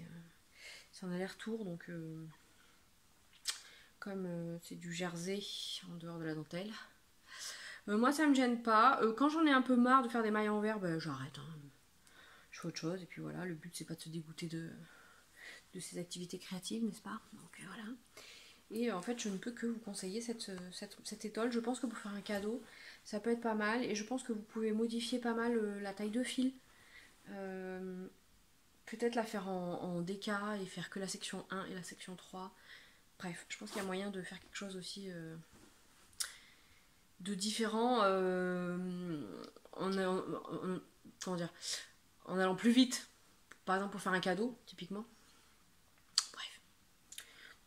[SPEAKER 1] en aller-retour, donc comme c'est du jersey en dehors de la dentelle. Moi ça me gêne pas. Quand j'en ai un peu marre de faire des mailles en verre, bah, j'arrête. Hein. Je fais autre chose. Et puis voilà, le but c'est pas de se dégoûter de ces activités créatives, n'est-ce pas? Donc voilà. Et en fait je ne peux que vous conseiller cette étole. Je pense que pour faire un cadeau, ça peut être pas mal. Et je pense que vous pouvez modifier pas mal la taille de fil. Peut-être la faire en DK et faire que la section 1 et la section 3. Bref, je pense qu'il y a moyen de faire quelque chose aussi de différent comment dire, en allant plus vite. Par exemple pour faire un cadeau, typiquement. Bref,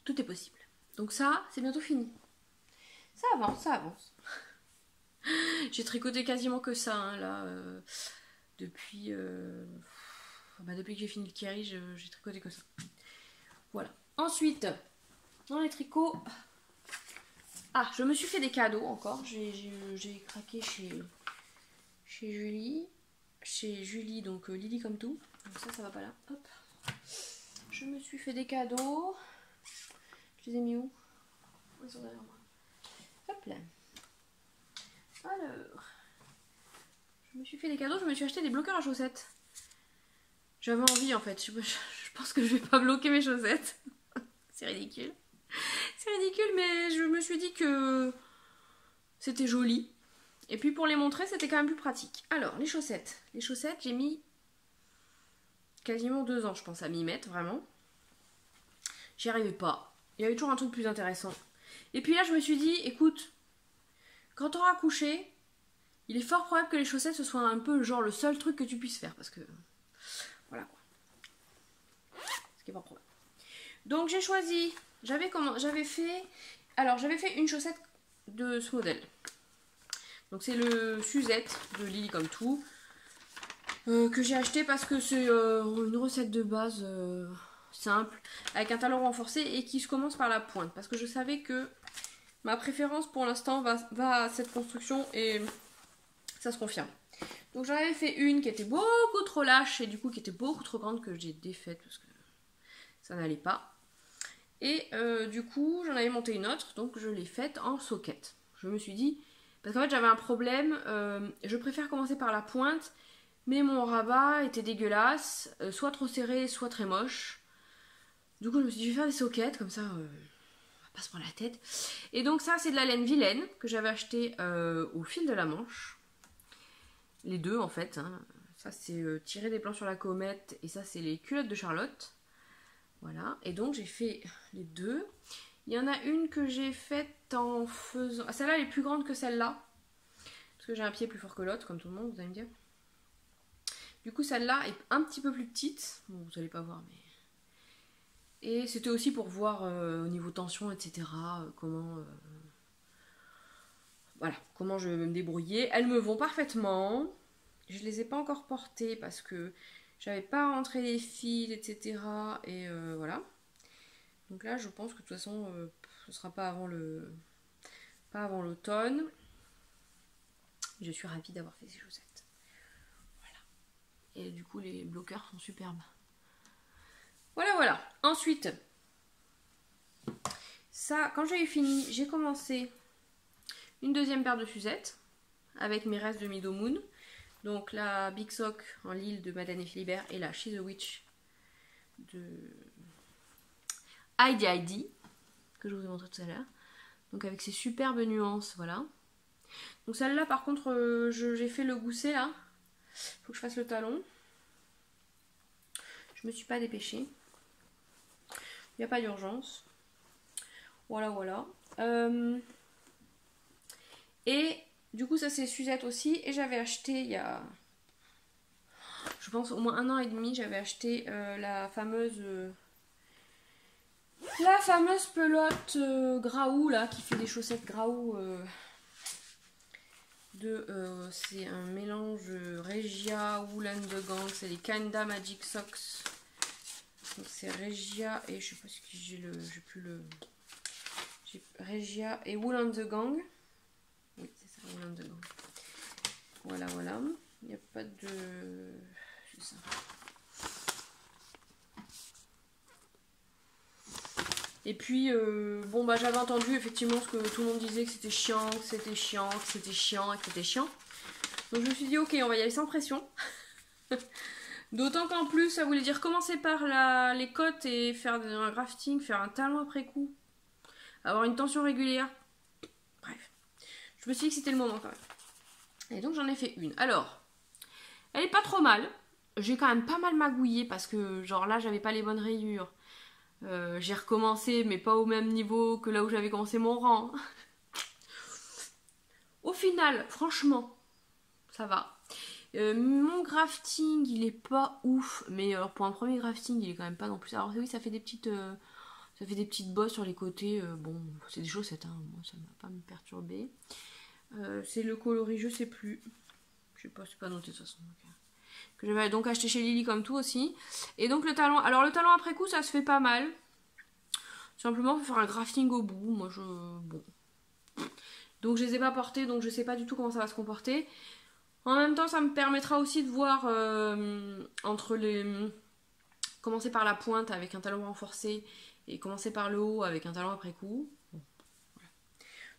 [SPEAKER 1] tout est possible. Donc ça, c'est bientôt fini. Ça avance, ça avance. J'ai tricoté quasiment que ça, hein, là, depuis que j'ai fini le Kiri, j'ai tricoté que ça. Voilà. Ensuite, dans les tricots... Ah, je me suis fait des cadeaux encore. J'ai craqué chez Julie. Chez Julie, donc Lily comme tout. Donc ça va pas là. Hop. Je me suis fait des cadeaux. Je les ai mis où? Ils sont derrière moi. Hop là. Alors, je me suis fait des cadeaux. Je me suis acheté des bloqueurs à chaussettes. J'avais envie en fait. Je pense que je vais pas bloquer mes chaussettes. C'est ridicule. C'est ridicule, mais je me suis dit que c'était joli. Et puis pour les montrer, c'était quand même plus pratique. Alors, les chaussettes. Les chaussettes, j'ai mis quasiment 2 ans, je pense, à m'y mettre, vraiment. J'y arrivais pas. Il y avait toujours un truc plus intéressant. Et puis là, je me suis dit, écoute, quand tu auras accouché, il est fort probable que les chaussettes, ce soit un peu genre le seul truc que tu puisses faire. Parce que, voilà quoi. Ce qui est pas probable. Donc j'ai choisi, j'avais fait une chaussette de ce modèle. Donc c'est le Suzette de Lily comme tout, que j'ai acheté parce que c'est une recette de base simple, avec un talon renforcé et qui se commence par la pointe. Parce que je savais que ma préférence pour l'instant va à cette construction et ça se confirme. Donc j'en avais fait une qui était beaucoup trop lâche et du coup qui était beaucoup trop grande que j'ai défaite parce que ça n'allait pas. Et du coup j'en avais monté une autre, donc je l'ai faite en socket. Je me suis dit, parce qu'en fait j'avais un problème, je préfère commencer par la pointe, mais mon rabat était dégueulasse, soit trop serré, soit très moche. Du coup je me suis dit je vais faire des sockets, comme ça on va pas se prendre la tête. Et donc ça c'est de la laine vilaine, que j'avais acheté au fil de la Manche. Les deux en fait, hein. Ça c'est tiré des plans sur la comète, et ça c'est les culottes de Charlotte. Voilà, et donc j'ai fait les deux. Il y en a une que j'ai faite en faisant... Ah, celle-là elle est plus grande que celle-là. Parce que j'ai un pied plus fort que l'autre, comme tout le monde, vous allez me dire. Du coup celle-là est un petit peu plus petite. Bon, vous allez pas voir, mais... Et c'était aussi pour voir au niveau tension, etc. Comment je vais me débrouiller. Elles me vont parfaitement. Je les ai pas encore portées parce que j'avais pas rentré les fils, etc. Et voilà. Donc là, je pense que de toute façon, ce sera pas avant l'automne. Je suis ravie d'avoir fait ces chaussettes. Voilà. Et du coup, les bloqueurs sont superbes. Voilà. Ensuite, ça, quand j'ai eu fini, j'ai commencé une deuxième paire de Suzette. avec mes restes de Mido Moon. Donc la Big Sock en Lille de Madeleine et Philibert et la She's a Witch de Heidi que je vous ai montré tout à l'heure. Donc avec ces superbes nuances, voilà. Donc celle-là par contre j'ai fait le gousset là. Faut que je fasse le talon. Je me suis pas dépêchée. Il n'y a pas d'urgence. Voilà, voilà. Et du coup ça c'est Suzette aussi. Et j'avais acheté il y a... je pense au moins 1 an et demi, j'avais acheté la fameuse pelote Graou là, qui fait des chaussettes Graou c'est un mélange Regia, Woolen de Gang, c'est les Kanda Magic Socks. Donc c'est Regia et je sais pas si j'ai Regia et Woolen de Gang. Oui, c'est ça, Woolen de Gang. Voilà, voilà. Il n'y a pas de... c'est ça. Et puis, bon, bah j'avais entendu effectivement ce que tout le monde disait, que c'était chiant, que c'était chiant, que c'était chiant et que c'était chiant. Donc je me suis dit, ok, on va y aller sans pression. D'autant qu'en plus, ça voulait dire commencer par les côtes et faire un grafting, faire un talon après coup, avoir une tension régulière. Bref, je me suis dit que c'était le moment quand même. Et donc j'en ai fait une. Alors, elle est pas trop mal. J'ai quand même pas mal magouillé parce que, genre là, j'avais pas les bonnes rayures. J'ai recommencé, mais pas au même niveau que là où j'avais commencé mon rang. Au final, franchement, ça va. Mon grafting, il est pas ouf, mais alors pour un premier grafting, il est quand même pas non plus. Alors oui, ça fait des petites bosses sur les côtés. Bon, c'est des chaussettes, hein. Moi, ça ne va pas me perturber. C'est le coloris, je sais plus. Je sais pas, c'est pas noté de toute façon. Okay. Que j'avais donc acheté chez Lily comme tout aussi. Et donc le talon, alors le talon après coup ça se fait pas mal. Simplement faut faire un grafting au bout. Moi je... bon. Donc je les ai pas portés, donc je sais pas du tout comment ça va se comporter. En même temps ça me permettra aussi de voir entre les... commencer par la pointe avec un talon renforcé et commencer par le haut avec un talon après coup. Bon. Voilà.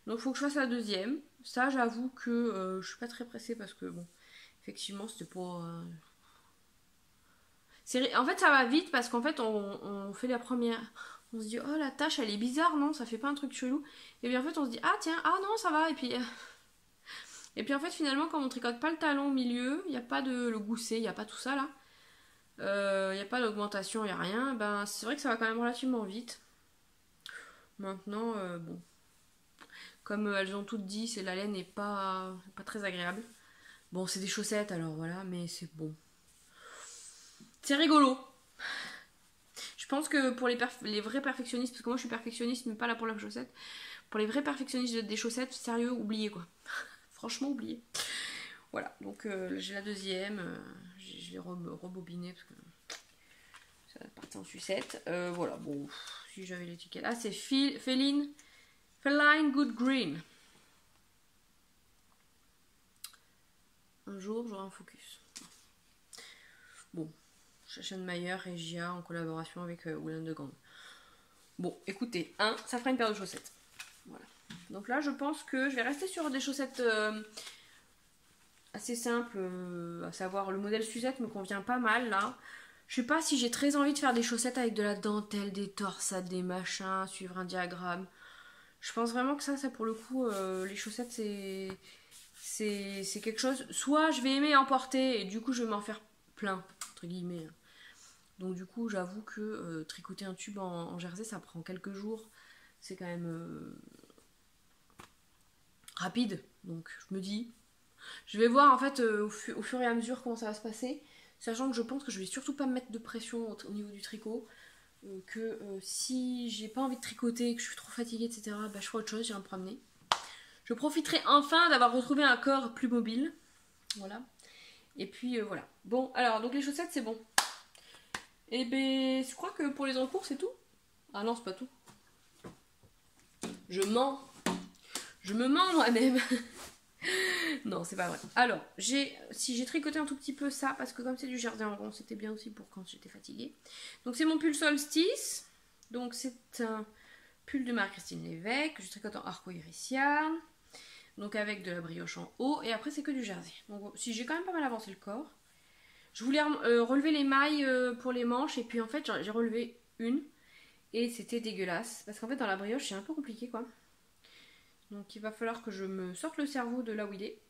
[SPEAKER 1] Donc il faut que je fasse la deuxième. Ça j'avoue que je suis pas très pressée parce que bon, effectivement c'était pas... En fait ça va vite parce qu'en fait on fait la première, on se dit oh la tâche elle est bizarre, non ça fait pas un truc chelou, et bien en fait on se dit ah tiens, ah non ça va, et puis en fait finalement quand on tricote pas le talon au milieu, il n'y a pas de le gousset, il n'y a pas tout ça là, il n'y a pas d'augmentation, il n'y a rien, ben c'est vrai que ça va quand même relativement vite. Maintenant bon, comme elles ont toutes dit, la laine n'est pas très agréable. Bon c'est des chaussettes alors voilà, mais c'est bon. C'est rigolo. Je pense que pour les vrais perfectionnistes, parce que moi je suis perfectionniste mais pas là pour la chaussette, pour les vrais perfectionnistes des chaussettes, sérieux, oubliez quoi. Franchement oubliez. Voilà, donc j'ai la deuxième, je l'ai rebobinée parce que ça va partir en sucette. Voilà, bon, si j'avais l'étiquette. Ah c'est Feline Good Green. Un jour j'aurai un focus. Bon. Mayer Regia en collaboration avec Woolen de Gang. Bon, écoutez, ça fera une paire de chaussettes. Voilà. Donc là, je pense que je vais rester sur des chaussettes assez simples, à savoir le modèle Suzette me convient pas mal là. Je sais pas si j'ai très envie de faire des chaussettes avec de la dentelle, des torsades, des machins, suivre un diagramme. Je pense vraiment que ça pour le coup, les chaussettes c'est quelque chose. Soit je vais aimer en porter et du coup je vais m'en faire plein, entre guillemets. Donc du coup j'avoue que tricoter un tube en jersey ça prend quelques jours. C'est quand même rapide. Donc je me dis, je vais voir en fait au fur et à mesure comment ça va se passer. Sachant que je pense que je vais surtout pas me mettre de pression au niveau du tricot. Que si j'ai pas envie de tricoter, que je suis trop fatiguée, etc. Bah, je ferai autre chose, j'irai me promener. Je profiterai enfin d'avoir retrouvé un corps plus mobile. Voilà. Et puis voilà. Bon, alors donc les chaussettes c'est bon. Et ben, je crois que pour les encours, c'est tout. Ah non, c'est pas tout. Je mens. Je me mens moi-même. Non, c'est pas vrai. Alors, j'ai tricoté un tout petit peu ça, parce que comme c'est du jersey en rond, c'était bien aussi pour quand j'étais fatiguée. Donc c'est mon pull solstice. Donc c'est un pull de Marie-Christine Lévesque, que je tricote en arco-iris yarn. Donc avec de la brioche en haut. Et après c'est que du jersey. Donc si j'ai quand même pas mal avancé le corps. Je voulais relever les mailles pour les manches. Et puis en fait j'ai relevé une. Et c'était dégueulasse. Parce qu'en fait dans la brioche c'est un peu compliqué quoi. Donc il va falloir que je me sorte le cerveau de là où il est.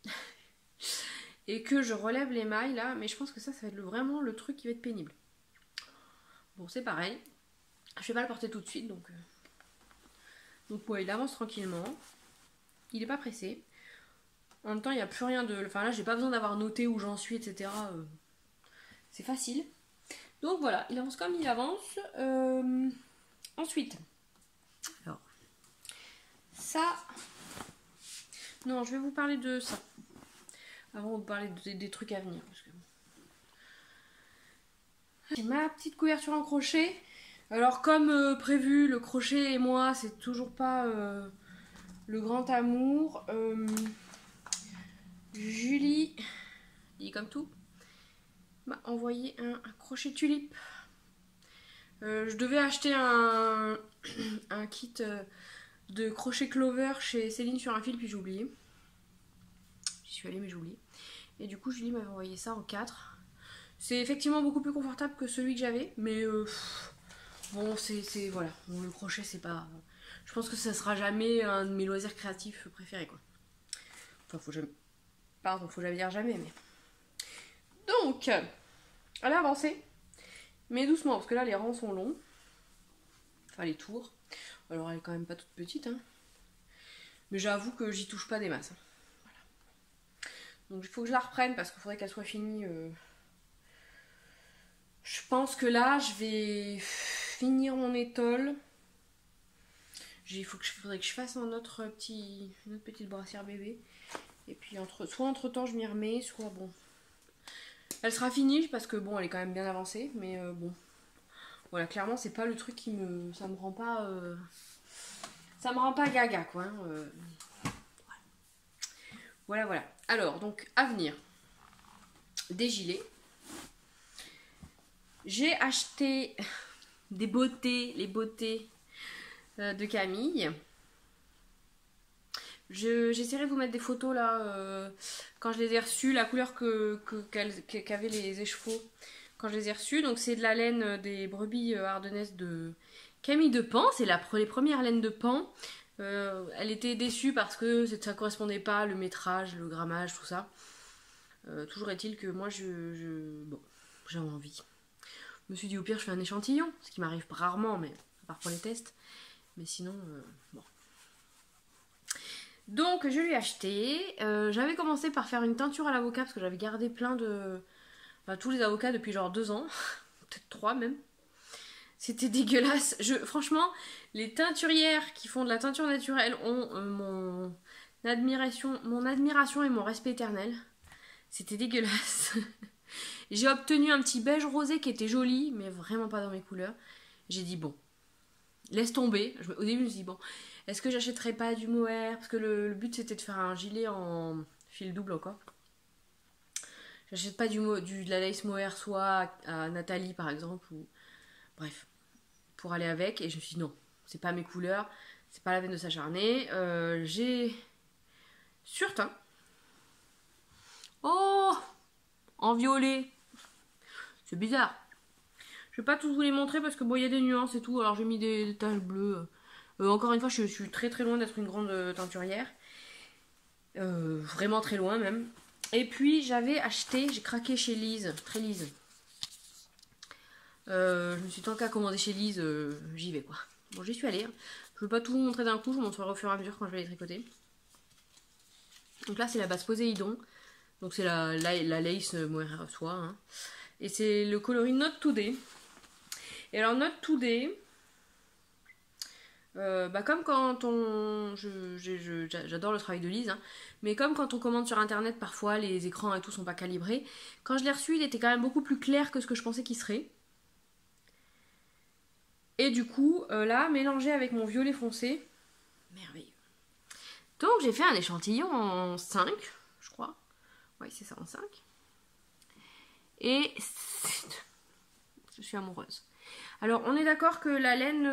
[SPEAKER 1] Et que je relève les mailles là. Mais je pense que ça va être vraiment le truc qui va être pénible. Bon c'est pareil. Je vais pas le porter tout de suite. Donc ouais il avance tranquillement. Il est pas pressé. En même temps, il n'y a plus rien de... Enfin là, j'ai pas besoin d'avoir noté où j'en suis, etc. C'est facile. Donc voilà, il avance comme il avance. Ensuite, alors, ça... Non, je vais vous parler de ça. Avant de vous parler des trucs à venir. Parce que... J'ai ma petite couverture en crochet. Alors comme prévu, le crochet et moi, c'est toujours pas le grand amour. Julie, dit comme tout, m'a envoyé un crochet tulipe. Je devais acheter un kit de crochet clover chez Céline sur un fil, puis j'ai oublié. J'y suis allée mais j'ai oublié. Et du coup Julie m'avait envoyé ça en 4. C'est effectivement beaucoup plus confortable que celui que j'avais, mais bon c'est voilà. Bon, le crochet c'est pas... Je pense que ça sera jamais un de mes loisirs créatifs préférés quoi. Enfin faut jamais... Pardon, faut jamais dire jamais, mais... Donc, elle a avancé, mais doucement, parce que là, les rangs sont longs. Enfin, les tours. Alors, elle est quand même pas toute petite, hein. Mais j'avoue que j'y touche pas des masses. Voilà. Donc, il faut que je la reprenne, parce qu'il faudrait qu'elle soit finie. Je pense que là, je vais finir mon étole. Faudrait que je fasse une autre petite brassière bébé. Et puis soit entre temps je m'y remets, soit bon. Elle sera finie parce que bon elle est quand même bien avancée, mais bon. Voilà, clairement c'est pas le truc qui me. Ça me rend pas. Ça me rend pas gaga quoi. Hein, voilà, voilà. Alors, donc à venir. Des gilets. J'ai acheté des beautés, les beautés de Camille. J'essaierai de vous mettre des photos là quand je les ai reçues, la couleur qu'avaient les écheveaux quand je les ai reçus. Donc c'est de la laine des brebis ardennaises de Camille de Pan, c'est les premières laines de Pan. Elle était déçue parce que ça correspondait pas, le métrage, le grammage, tout ça. Toujours est-il que moi bon, j'avais envie. Je me suis dit au pire je fais un échantillon, ce qui m'arrive rarement, mais à part pour les tests. Mais sinon, bon. Donc je lui ai acheté. J'avais commencé par faire une teinture à l'avocat parce que j'avais gardé plein de... Enfin, tous les avocats depuis genre 2 ans. Peut-être 3 même. C'était dégueulasse. Franchement, les teinturières qui font de la teinture naturelle ont mon admiration et mon respect éternel. C'était dégueulasse. J'ai obtenu un petit beige rosé qui était joli, mais vraiment pas dans mes couleurs. J'ai dit bon, laisse tomber. Au début je me suis dit bon... Est-ce que j'achèterais pas du mohair? Parce que le but c'était de faire un gilet en fil double encore. J'achète pas de la lace mohair soit à Nathalie par exemple. Ou... Bref, pour aller avec. Et je me suis dit non, c'est pas mes couleurs. C'est pas la peine de s'acharner. J'ai surteint. Oh, en violet. C'est bizarre. Je vais pas tous vous les montrer parce que bon, il y a des nuances et tout. Alors j'ai mis des taches bleues. Encore une fois, je suis très très loin d'être une grande teinturière. Vraiment très loin même. Et puis j'avais acheté, j'ai craqué chez Lise, très Lise. Je me suis dit tant qu'à commander chez Lise, j'y vais quoi. Bon, j'y suis allée. Hein. Je ne vais pas tout vous montrer d'un coup, je vous montrerai au fur et à mesure quand je vais les tricoter. Donc là, c'est la base Poséidon. Donc c'est la lace mohair soie. Hein. Et c'est le coloris Not Today. Et alors Not Today... comme quand on... J'adore le travail de Lise, hein, mais comme quand on commande sur internet, parfois les écrans et tout sont pas calibrés. Quand je l'ai reçu, il était quand même beaucoup plus clair que ce que je pensais qu'il serait. Et du coup, là, mélangé avec mon violet foncé, merveilleux. Donc j'ai fait un échantillon en 5, je crois. Oui, c'est ça, en 5. Et je suis amoureuse. Alors, on est d'accord que la laine...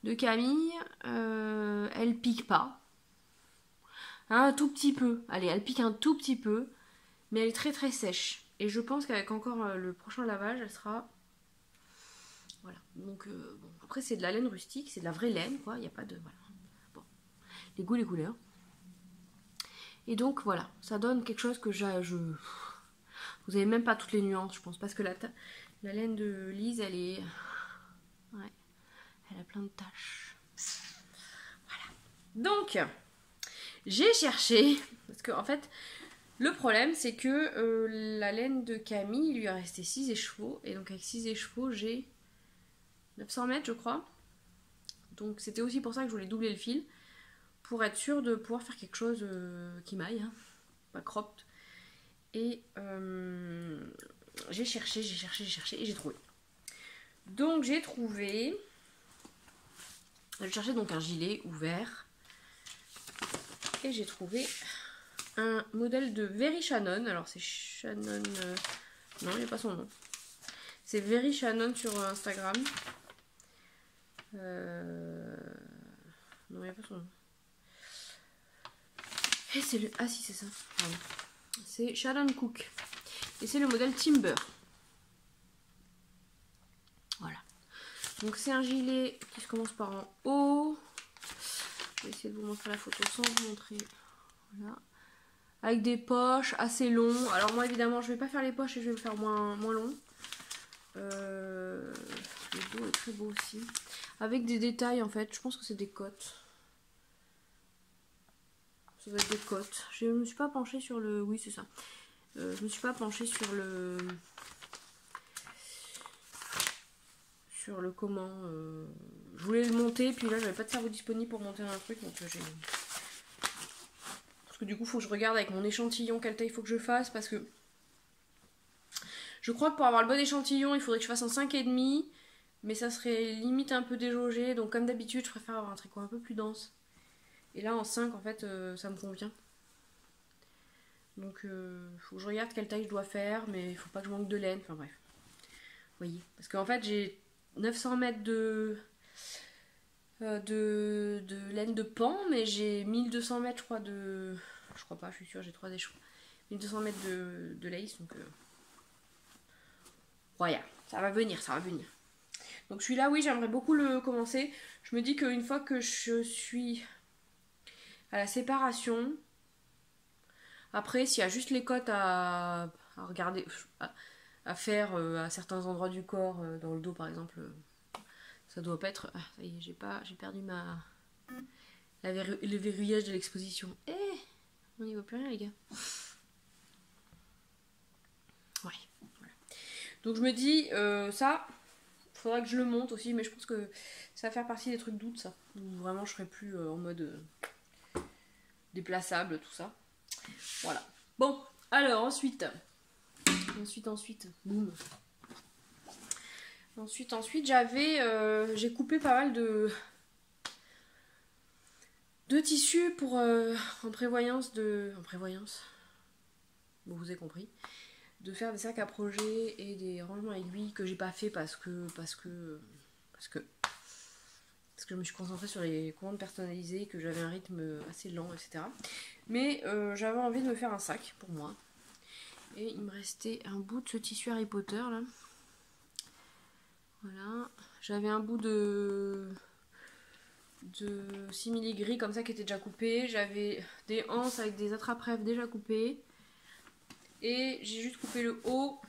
[SPEAKER 1] de Camille, elle pique pas. Un tout petit peu. Allez, elle pique un tout petit peu. Mais elle est très très sèche. Et je pense qu'avec encore le prochain lavage, elle sera... Voilà. Donc, bon. Après, c'est de la laine rustique. C'est de la vraie laine, quoi. Il n'y a pas de... Voilà. Bon. Les goûts, les couleurs. Et donc, voilà. Ça donne quelque chose que Vous n'avez même pas toutes les nuances, je pense. Parce que la laine de Lise, elle est... Ouais. Elle a plein de taches. Voilà. Donc, j'ai cherché... Parce que, en fait... Le problème, c'est que la laine de Camille, il lui est resté 6 écheveaux. Et donc avec 6 écheveaux, j'ai 900 mètres, je crois. Donc c'était aussi pour ça que je voulais doubler le fil. Pour être sûre de pouvoir faire quelque chose qui m'aille. Hein, pas cropped. Et j'ai cherché et j'ai trouvé. Donc j'ai trouvé... Je cherchais donc un gilet ouvert. Et j'ai trouvé... un modèle de Very Shannon. Alors c'est Shannon... non, il n'y a pas son nom. C'est Very Shannon sur Instagram. Non, il n'y a pas son nom. Et c'est le... Ah si, c'est ça. C'est Shannon Cook. Et c'est le modèle Timber. Voilà. Donc c'est un gilet qui se commence par en haut. Je vais essayer de vous montrer la photo sans vous montrer. Voilà. Avec des poches assez longs. Alors moi évidemment je vais pas faire les poches et je vais le faire moins long. Le dos est très beau aussi. Avec des détails en fait. Je pense que c'est des côtes. Ça va être des côtes. Je me suis pas penchée sur le... Oui c'est ça. Je me suis pas penchée sur le... Sur le comment... Je voulais le monter puis là j'avais pas de cerveau disponible pour monter un truc. Donc j'ai... Parce que du coup, il faut que je regarde avec mon échantillon quelle taille il faut que je fasse. Parce que je crois que pour avoir le bon échantillon, il faudrait que je fasse en 5,5. Mais ça serait limite un peu déjaugé. Donc comme d'habitude, je préfère avoir un tricot un peu plus dense. Et là, en 5, en fait, ça me convient. Donc, il faut que je regarde quelle taille je dois faire. Mais il faut pas que je manque de laine. Enfin bref. Vous voyez. Parce qu'en fait, j'ai 900 mètres de laine de pan, mais j'ai 1200 mètres, je crois, de... Je crois pas, je suis sûre, j'ai 3 échevaux. 1200 mètres de lace, donc... Voilà, ça va venir, ça va venir. Donc celui-là, oui, j'aimerais beaucoup le commencer. Je me dis qu'une fois que je suis à la séparation, après, s'il y a juste les côtes à regarder, à faire à certains endroits du corps, dans le dos par exemple... Ça doit pas être... Ah, ça y est, j'ai perdu le verrouillage de l'exposition. On n'y voit plus rien, les gars. Ouais, voilà. Donc je me dis, ça, faudra que je le monte aussi, mais je pense que ça va faire partie des trucs d'août, ça. Où vraiment, je serai plus en mode déplaçable, tout ça. Voilà. Bon, alors, ensuite, boum. Ensuite, j'ai coupé pas mal de tissus pour en prévoyance, bon, vous avez compris, de faire des sacs à projet et des rangements à aiguilles que j'ai pas fait parce que je me suis concentrée sur les commandes personnalisées, que j'avais un rythme assez lent, etc. Mais j'avais envie de me faire un sac pour moi. Et il me restait un bout de ce tissu Harry Potter là. Voilà. J'avais un bout de simili gris comme ça qui était déjà coupé. J'avais des anses avec des attrape-rêves déjà coupées. Et j'ai juste coupé le haut.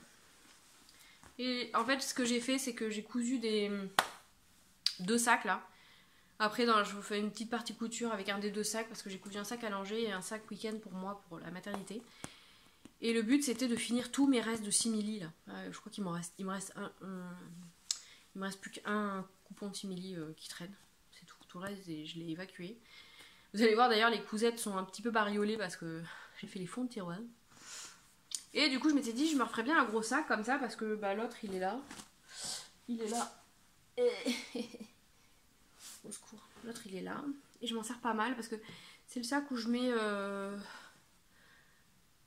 [SPEAKER 1] Et en fait ce que j'ai fait c'est que j'ai cousu deux sacs là. Après je vous fais une petite partie couture avec un des deux sacs parce que j'ai cousu un sac à langer et un sac week-end pour moi pour la maternité. Et le but c'était de finir tous mes restes de simili là. Je crois qu'il me reste plus qu'un coupon de simili qui traîne. C'est tout. Tout le reste je l'ai évacué. Vous allez voir d'ailleurs les cousettes sont un petit peu bariolées parce que j'ai fait les fonds de tiroir. Et du coup je m'étais dit je me referais bien un gros sac comme ça parce que l'autre il est là. Il est là. Au secours. L'autre il est là. Et je m'en sers pas mal parce que c'est le sac où je mets...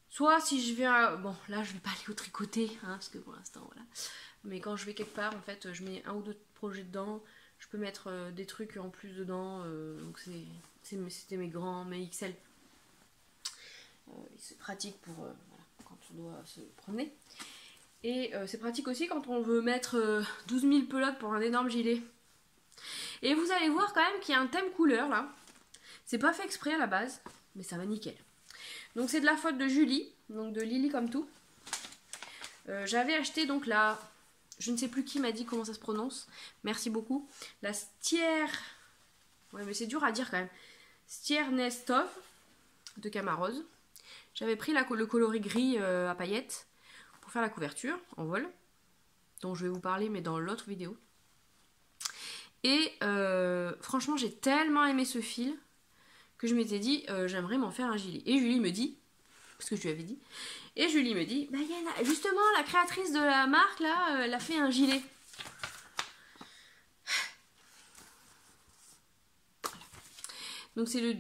[SPEAKER 1] Soit si je vais... Bon là je vais pas aller au tricoter hein, parce que pour l'instant voilà. Mais quand je vais quelque part en fait je mets un ou deux projets dedans. Je peux mettre des trucs en plus dedans. Donc c'était mes XL. C'est pratique pour voilà, quand on doit se promener. Et c'est pratique aussi quand on veut mettre 12 000 pelotes pour un énorme gilet. Et vous allez voir quand même qu'il y a un thème couleur là. C'est pas fait exprès à la base, mais ça va nickel. Donc c'est de la faute de Julie, donc de Lily comme tout. J'avais acheté donc la... Je ne sais plus qui m'a dit comment ça se prononce. Merci beaucoup. La Stier... Ouais mais c'est dur à dire quand même. Stiernestov de Camarose. J'avais pris le coloris gris à paillettes pour faire la couverture en vol. Dont je vais vous parler mais dans l'autre vidéo. Et franchement j'ai tellement aimé ce fil que je m'étais dit j'aimerais m'en faire un gilet. Et Julie me dit, parce que je lui avais dit, et Julie me dit, bah justement la créatrice de la marque là, elle a fait un gilet. Donc c'est le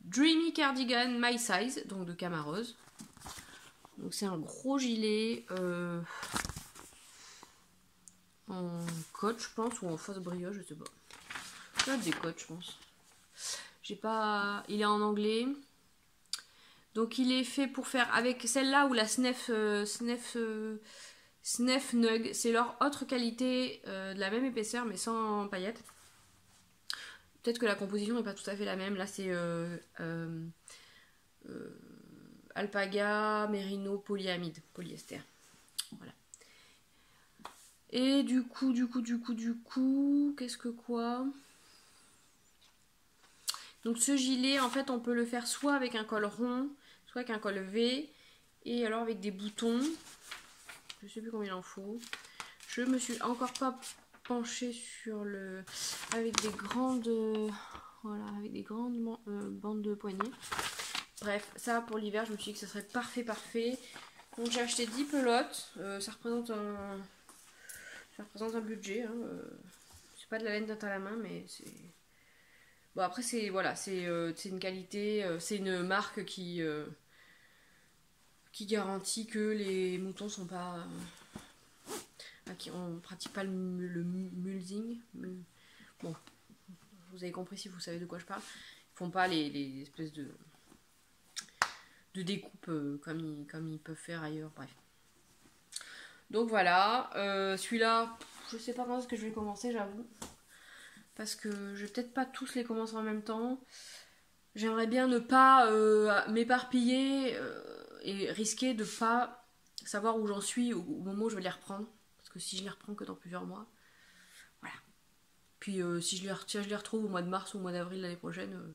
[SPEAKER 1] Dreamy Cardigan My Size, donc de Camarose. Donc c'est un gros gilet en cotte je pense, ou en fausse brioche, je sais pas. Ça va être des cottes je pense. J'ai pas... Il est en anglais. Donc il est fait pour faire avec celle-là ou la Snef Nug. C'est leur autre qualité de la même épaisseur mais sans paillettes. Peut-être que la composition n'est pas tout à fait la même. Là c'est alpaga, mérino, polyamide, polyester. Voilà. Et du coup, qu'est-ce que quoi? Donc ce gilet, en fait, on peut le faire soit avec un col rond, soit avec un col V, et alors avec des boutons. Je sais plus combien il en faut. Je me suis encore pas penchée sur le... avec des grandes... voilà, avec des grandes bandes de poignets. Bref, ça pour l'hiver, je me suis dit que ce serait parfait. Donc j'ai acheté 10 pelotes. Ça représente un budget. Hein. C'est pas de la laine teinte à la main, mais c'est... Bon après c'est voilà, c'est une qualité, c'est une marque qui garantit que les moutons sont pas... on pratique pas le mulesing. Bon, vous avez compris si vous savez de quoi je parle. Ils font pas les espèces de découpe comme ils peuvent faire ailleurs, bref. Donc voilà, celui-là, je sais pas quand est-ce que je vais commencer, j'avoue. Parce que je vais peut-être pas tous les commencer en même temps. J'aimerais bien ne pas m'éparpiller et risquer de pas savoir où j'en suis au moment où je vais les reprendre. Parce que si je les reprends que dans plusieurs mois, voilà. Puis si je les retrouve au mois de mars ou au mois d'avril l'année prochaine,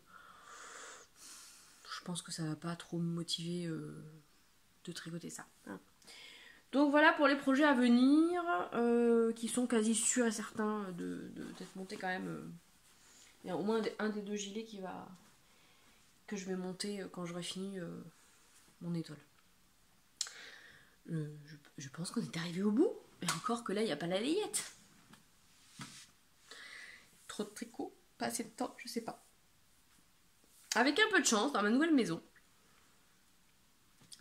[SPEAKER 1] je pense que ça va pas trop me motiver de tricoter ça. Hein. Donc voilà pour les projets à venir, qui sont quasi sûrs et certains d'être montés quand même. Il y a au moins un des 2 gilets que je vais monter quand j'aurai fini mon étoile. Je pense qu'on est arrivé au bout. Et encore que là, il n'y a pas la layette. Trop de tricot, pas assez de temps, je sais pas. Avec un peu de chance, dans ma nouvelle maison.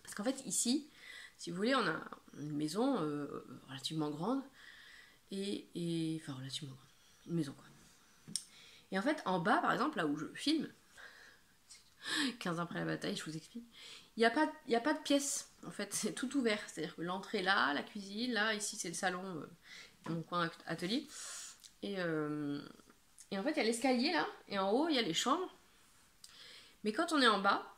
[SPEAKER 1] Parce qu'en fait, ici, si vous voulez, on a une maison relativement grande. Enfin, relativement grande. Une maison, quoi. Et en fait, en bas, par exemple, là où je filme, 15 ans après la bataille, je vous explique, il n'y a pas de pièce. En fait, c'est tout ouvert. C'est-à-dire que l'entrée là, la cuisine, là, ici c'est le salon, mon coin atelier. Et en fait, il y a l'escalier là, et en haut, il y a les chambres. Mais quand on est en bas,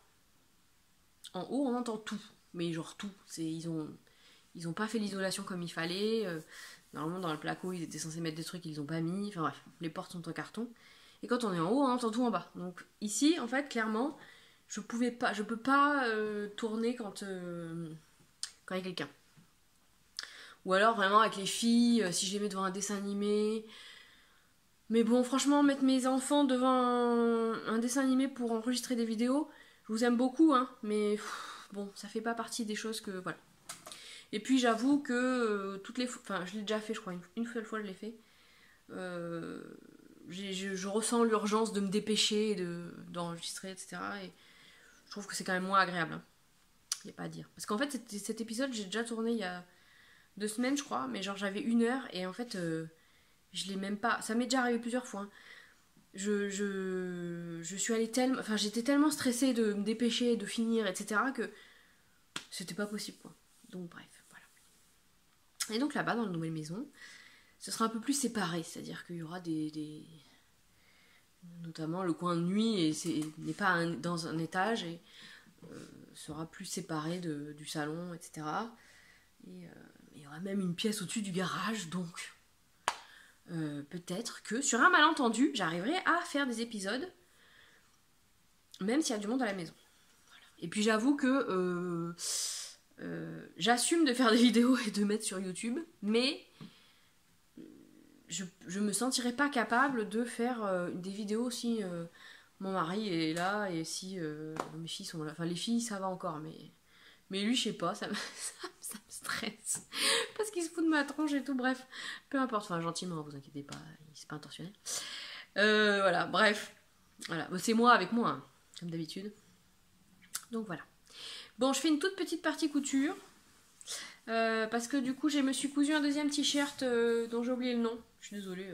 [SPEAKER 1] en haut, on entend tout. Mais genre tout. Ils ont pas fait l'isolation comme il fallait. Normalement, dans le placo, ils étaient censés mettre des trucs qu'ils ont pas mis. Enfin bref, les portes sont en carton. Et quand on est en haut, on entend tout en bas. Donc ici, en fait, clairement, je peux pas tourner quand il y a quelqu'un. Ou alors vraiment avec les filles, si je les mets devant un dessin animé. Mais bon, franchement, mettre mes enfants devant un dessin animé pour enregistrer des vidéos, je vous aime beaucoup, hein, mais bon, ça fait pas partie des choses que... Voilà. Et puis j'avoue que toutes les fois... Enfin, je l'ai déjà fait, je crois, une seule fois je l'ai fait. Je ressens l'urgence de me dépêcher, d'enregistrer, etc. Et je trouve que c'est quand même moins agréable. Hein. Il n'y a pas à dire. Parce qu'en fait, cet épisode, j'ai déjà tourné il y a 2 semaines, je crois. Mais genre, j'avais 1 heure et en fait... je l'ai même pas... Ça m'est déjà arrivé plusieurs fois. Hein. Je suis allée tellement... Enfin, j'étais tellement stressée de me dépêcher, de finir, etc. que c'était pas possible quoi. Donc bref, voilà. Et donc là-bas, dans la nouvelle maison, ce sera un peu plus séparé, c'est-à-dire qu'il y aura notamment le coin de nuit et n'est pas dans un étage et sera plus séparé du salon, etc. Et il y aura même une pièce au-dessus du garage, donc peut-être que sur un malentendu, j'arriverai à faire des épisodes, même s'il y a du monde à la maison. Voilà. Et puis j'avoue que j'assume de faire des vidéos et de mettre sur YouTube, mais je me sentirais pas capable de faire des vidéos si mon mari est là et si mes filles sont là. Enfin, les filles, ça va encore, mais lui, je sais pas, ça me stresse. Parce qu'il se fout de ma tronche et tout, bref. Peu importe, enfin, gentiment, vous inquiétez pas, c'est pas intentionnel. Voilà, bref. Voilà, c'est moi avec moi, hein, comme d'habitude. Donc voilà. Bon, je fais une toute petite partie couture. Parce que du coup, je me suis cousu un deuxième t-shirt dont j'ai oublié le nom. Je suis désolée.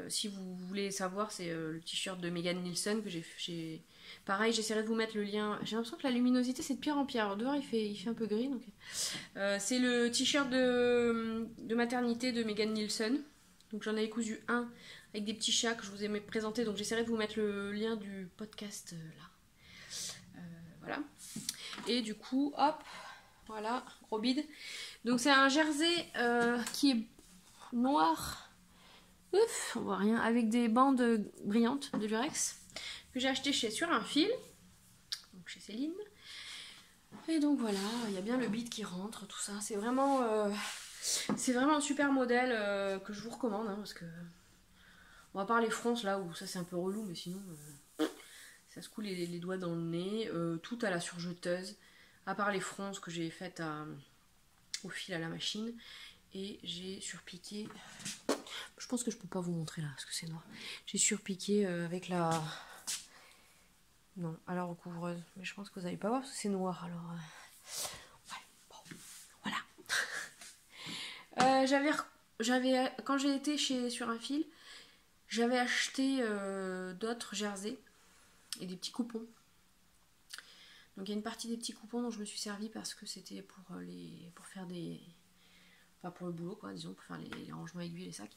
[SPEAKER 1] Si vous voulez savoir, c'est le t-shirt de Megan Nielsen que j'ai. Pareil, j'essaierai de vous mettre le lien. J'ai l'impression que la luminosité c'est de pire en pire. Alors dehors il fait un peu gris. Donc... c'est le t-shirt de maternité de Megan Nielsen. Donc j'en avais cousu un avec des petits chats que je vous ai présenté. Donc j'essaierai de vous mettre le lien du podcast là. Voilà. Et du coup, hop, voilà, gros bide. Donc c'est un jersey qui est noir. Ouf, on voit rien, avec des bandes brillantes de Durex que j'ai acheté sur un fil, donc chez Céline. Et donc voilà, il y a bien le bide qui rentre, tout ça. C'est vraiment un super modèle que je vous recommande, hein, parce que on va part les fronces là où ça c'est un peu relou, mais sinon ça se coule les doigts dans le nez, tout à la surjeteuse, à part les fronces que j'ai faites au fil à la machine. Et j'ai surpiqué. Je pense que je peux pas vous montrer là parce que c'est noir. J'ai surpiqué avec la. Non, à la recouvreuse. Mais je pense que vous n'allez pas voir parce que c'est noir alors. Ouais, bon, voilà. Quand j'ai été sur un fil, j'avais acheté d'autres jerseys et des petits coupons. Donc il y a une partie des petits coupons dont je me suis servi parce que c'était pour faire des. Enfin pour le boulot quoi, disons, pour faire les rangements aiguilles et les sacs.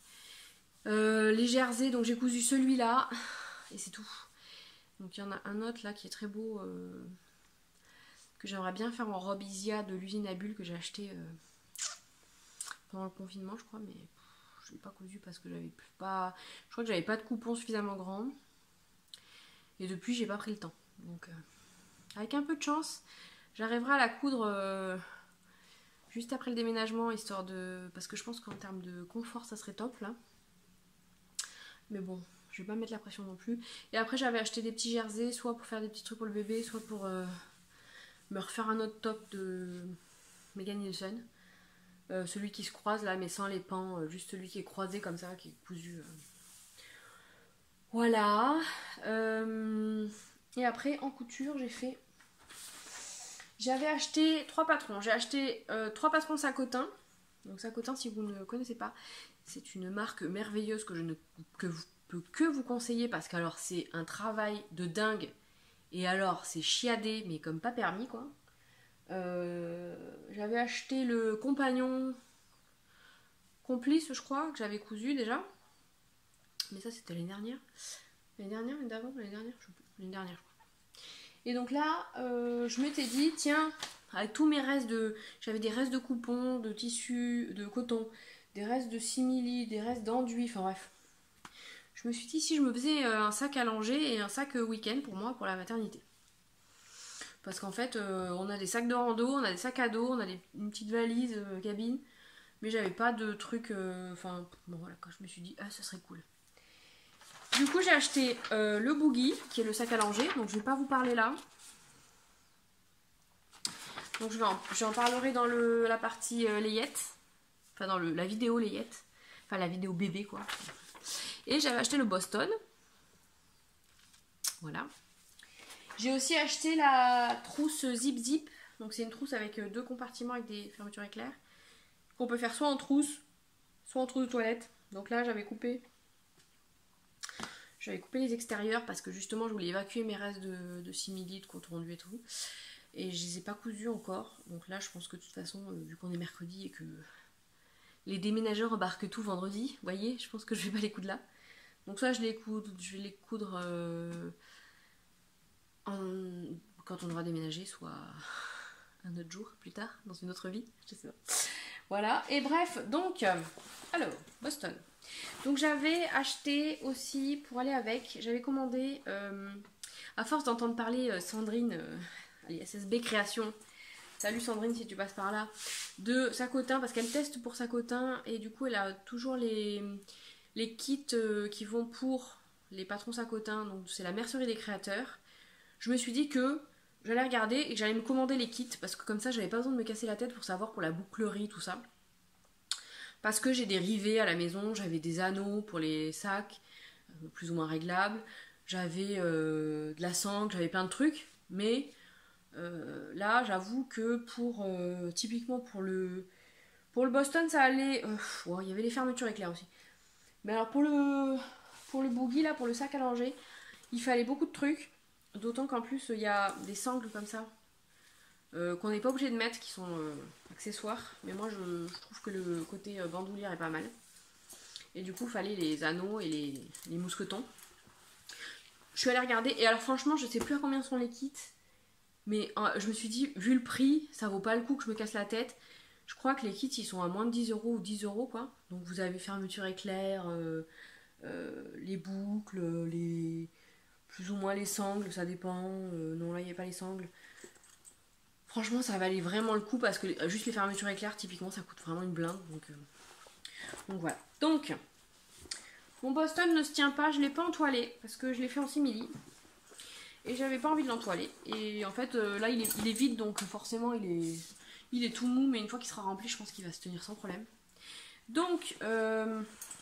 [SPEAKER 1] Les jerseys, donc j'ai cousu celui-là et c'est tout. Donc il y en a un autre là qui est très beau que j'aimerais bien faire en robe Isia de l'usine à bulles que j'ai acheté pendant le confinement je crois, mais je l'ai pas cousu parce que j'avais pas. Je crois que j'avais pas de coupon suffisamment grand et depuis j'ai pas pris le temps. Donc avec un peu de chance, j'arriverai à la coudre juste après le déménagement histoire de. Parce que je pense qu'en termes de confort ça serait top là. Mais bon, je vais pas mettre la pression non plus. Et après j'avais acheté des petits jerseys, soit pour faire des petits trucs pour le bébé, soit pour me refaire un autre top de Megan Nielsen. Celui qui se croise là, mais sans les pans, juste celui qui est croisé comme ça, qui est cousu. Voilà. Et après en couture j'avais acheté 3 patrons. J'ai acheté 3 patrons Sacotin. Donc Sacotin, si vous ne connaissez pas, c'est une marque merveilleuse que je ne peux que vous conseiller parce qu'alors c'est un travail de dingue et alors c'est chiadé mais comme pas permis quoi. J'avais acheté le compagnon complice je crois que j'avais cousu déjà, mais ça c'était l'année dernière. L'année dernière je crois. Et donc là je m'étais dit tiens, avec tous mes restes j'avais des restes de coupons, de tissu, de coton, des restes de simili, des restes d'enduit, enfin bref. Je me suis dit si je me faisais un sac à langer et un sac week-end pour moi, pour la maternité. Parce qu'en fait, on a des sacs de rando, on a des sacs à dos, on a une petite valise cabine. Mais j'avais pas de truc... Enfin, bon voilà, quand je me suis dit, ah ça serait cool. Du coup, j'ai acheté le Boogie, qui est le sac à langer. Donc je vais pas vous parler là. Donc j'en parlerai dans la partie layette. Enfin dans la vidéo layette. Enfin la vidéo bébé quoi. Et j'avais acheté le Boston. Voilà. J'ai aussi acheté la trousse Zip Zip. Donc c'est une trousse avec 2 compartiments avec des fermetures éclairs. Qu'on peut faire soit en trousse de toilette. Donc là j'avais coupé les extérieurs parce que justement je voulais évacuer mes restes de simili, de coton rendu et tout. Et je les ai pas cousus encore. Donc là, je pense que de toute façon, vu qu'on est mercredi et que les déménageurs embarquent tout vendredi, vous voyez, je pense que je vais pas les coudre là. Donc soit je vais les coudre quand on aura déménagé, soit un autre jour plus tard, dans une autre vie, je sais pas. Voilà, et bref, donc, alors, Boston. Donc j'avais acheté aussi, pour aller avec, j'avais commandé, à force d'entendre parler Sandrine, allez, SSB Création, salut Sandrine si tu passes par là, de Sacotin, parce qu'elle teste pour Sacotin, et du coup elle a toujours les kits qui vont pour les patrons Sacotin, donc c'est la mercerie des créateurs. Je me suis dit que j'allais regarder et que j'allais me commander les kits, parce que comme ça j'avais pas besoin de me casser la tête pour savoir pour la bouclerie, tout ça. Parce que j'ai des rivets à la maison, j'avais des anneaux pour les sacs, plus ou moins réglables, j'avais de la sangle, j'avais plein de trucs, mais là j'avoue que pour typiquement pour le Boston ça allait, oh, il y avait les fermetures éclairs aussi. Mais alors pour le boogie là, pour le sac à langer, il fallait beaucoup de trucs, d'autant qu'en plus il y a des sangles comme ça qu'on n'est pas obligé de mettre, qui sont accessoires, mais moi je trouve que le côté bandoulière est pas mal. Et du coup il fallait les anneaux et les mousquetons. Je suis allée regarder, et alors franchement je sais plus à combien sont les kits, mais je me suis dit, vu le prix, ça vaut pas le coup que je me casse la tête. Je crois que les kits ils sont à moins de 10 € ou 10 € quoi. Donc vous avez fermeture éclair, les boucles, plus ou moins les sangles, ça dépend. Non là il n'y a pas les sangles. Franchement ça valait vraiment le coup parce que juste les fermetures éclair typiquement ça coûte vraiment une blinde. Donc voilà. Donc mon Boston ne se tient pas, je ne l'ai pas entoilé parce que je l'ai fait en simili. Et j'avais pas envie de l'entoiler. Et en fait là il est vide donc forcément il est tout mou, mais une fois qu'il sera rempli je pense qu'il va se tenir sans problème. Donc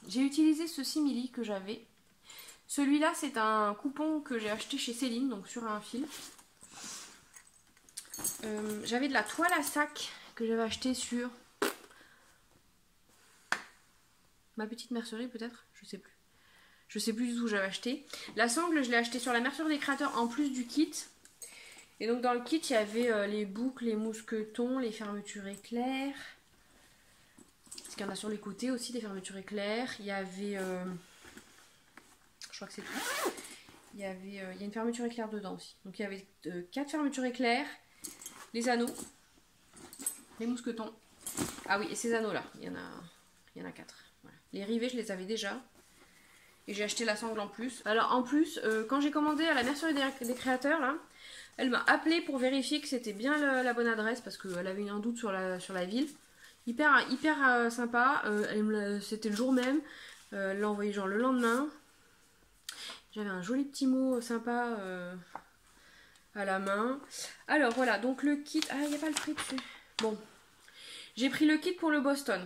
[SPEAKER 1] j'ai utilisé ce simili que j'avais. Celui-là c'est un coupon que j'ai acheté chez Céline, donc sur un fil. J'avais de la toile à sac que j'avais acheté sur ma petite mercerie peut-être, je sais plus. Je sais plus du tout où j'avais acheté. La sangle je l'ai acheté sur la mercerie des créateurs en plus du kit. Et donc dans le kit il y avait les boucles, les mousquetons, les fermetures éclairs. Parce qu'il y en a sur les côtés aussi des fermetures éclairs. Il y avait... je crois que c'est tout. Il y a une fermeture éclair dedans aussi. Donc il y avait 4 fermetures éclairs. Les anneaux. Les mousquetons. Ah oui, et ces anneaux là. Il y en a 4. Voilà. Les rivets je les avais déjà. Et j'ai acheté la sangle en plus. Alors en plus, quand j'ai commandé à la mercerie des créateurs là, elle m'a appelé pour vérifier que c'était bien la bonne adresse parce qu'elle avait eu un doute sur la ville. Hyper sympa. C'était le jour même. Elle l'a envoyé genre le lendemain. J'avais un joli petit mot sympa à la main. Alors voilà, donc le kit. Ah, il n'y a pas le prix dessus. Bon. J'ai pris le kit pour le Boston.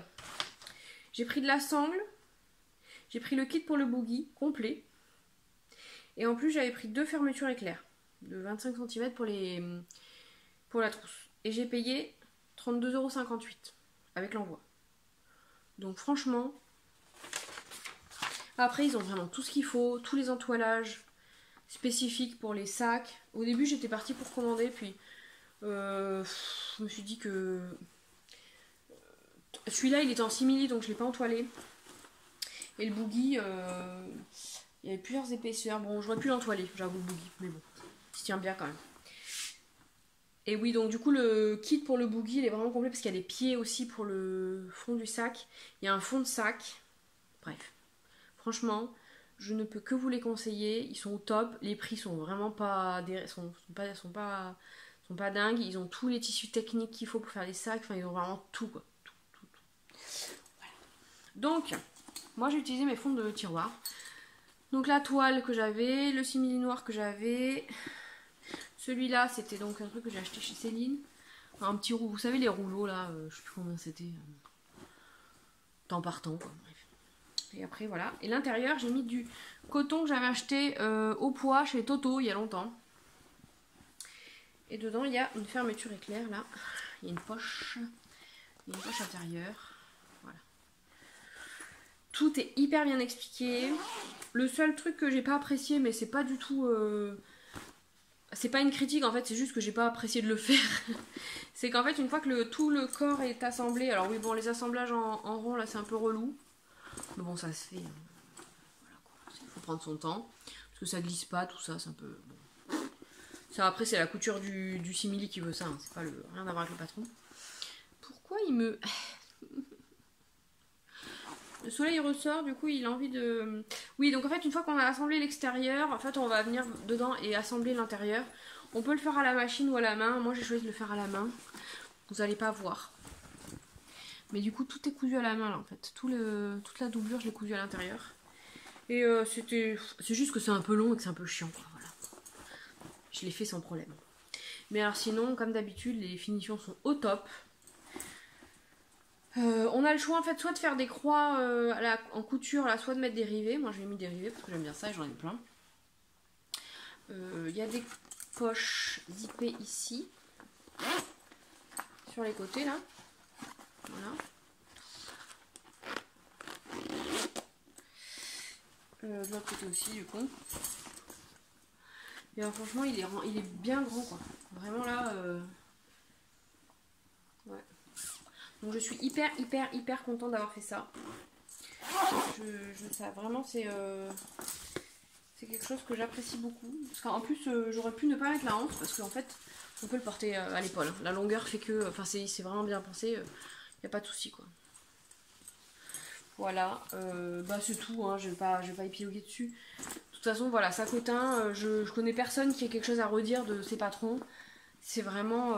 [SPEAKER 1] J'ai pris de la sangle. J'ai pris le kit pour le boogie complet. Et en plus, j'avais pris 2 fermetures éclairs de 25 cm pour la trousse. Et j'ai payé 32,58 € avec l'envoi. Donc franchement, après ils ont vraiment tout ce qu'il faut, tous les entoilages spécifiques pour les sacs. Au début j'étais partie pour commander, puis je me suis dit que celui-là il était en simili donc je ne l'ai pas entoilé. Et le boogie, il y avait plusieurs épaisseurs. Bon, j'aurais pu l'entoiler, j'avoue le boogie, mais bon, il se tient bien quand même. Et oui, donc du coup, le kit pour le boogie, il est vraiment complet parce qu'il y a des pieds aussi pour le fond du sac. Il y a un fond de sac. Bref, franchement, je ne peux que vous les conseiller. Ils sont au top. Les prix sont vraiment pas sont pas dingues. Ils ont tous les tissus techniques qu'il faut pour faire les sacs. Enfin, ils ont vraiment tout, quoi. Tout. Voilà. Donc, moi j'ai utilisé mes fonds de tiroir. Donc la toile que j'avais, le simili noir que j'avais. Celui-là, c'était donc un truc que j'ai acheté chez Céline. Un petit rouleau, vous savez les rouleaux là, je sais plus combien c'était. Temps par temps, quoi. Bref. Et après voilà. Et l'intérieur, j'ai mis du coton que j'avais acheté au poids chez Toto il y a longtemps. Et dedans, il y a une fermeture éclair là. Il y a une poche. Il y a une poche intérieure. Voilà. Tout est hyper bien expliqué. Le seul truc que j'ai pas apprécié, mais c'est pas du tout... c'est pas une critique en fait, c'est juste que j'ai pas apprécié de le faire. C'est qu'en fait, une fois que tout le corps est assemblé, alors oui, bon, les assemblages en rond là c'est un peu relou, mais bon, ça se fait. Voilà quoi, il faut prendre son temps, parce que ça glisse pas, tout ça, c'est un peu. Bon. Ça, après, c'est la couture du simili qui veut ça, hein. C'est pas rien à voir avec le patron. Pourquoi il me. Le soleil ressort, du coup il a envie de... Oui, donc en fait une fois qu'on a assemblé l'extérieur, en fait on va venir dedans et assembler l'intérieur. On peut le faire à la machine ou à la main. Moi j'ai choisi de le faire à la main. Vous allez pas voir. Mais du coup tout est cousu à la main là en fait. Toute la doublure je l'ai cousu à l'intérieur. Et c'est juste que c'est un peu long et que c'est un peu chiant quoi, voilà. Je l'ai fait sans problème. Mais alors sinon, comme d'habitude, les finitions sont au top. On a le choix en fait soit de faire des croix en couture, là, soit de mettre des rivets. Moi je vais mis des rivets parce que j'aime bien ça et j'en ai plein. Il y a des poches zippées ici, sur les côtés là. Voilà. De l'autre côté aussi du coup. Et alors, franchement il est bien grand quoi. Vraiment là. Ouais. Donc je suis hyper contente d'avoir fait ça. Ça vraiment c'est quelque chose que j'apprécie beaucoup. Parce qu'en plus j'aurais pu ne pas mettre la hanche parce qu'en fait on peut le porter à l'épaule. La longueur fait que, enfin c'est vraiment bien pensé, il n'y a pas de souci quoi. Voilà, bah c'est tout, hein, je vais pas épiloguer dessus. De toute façon voilà, Sacotin, je connais personne qui ait quelque chose à redire de ses patrons. C'est vraiment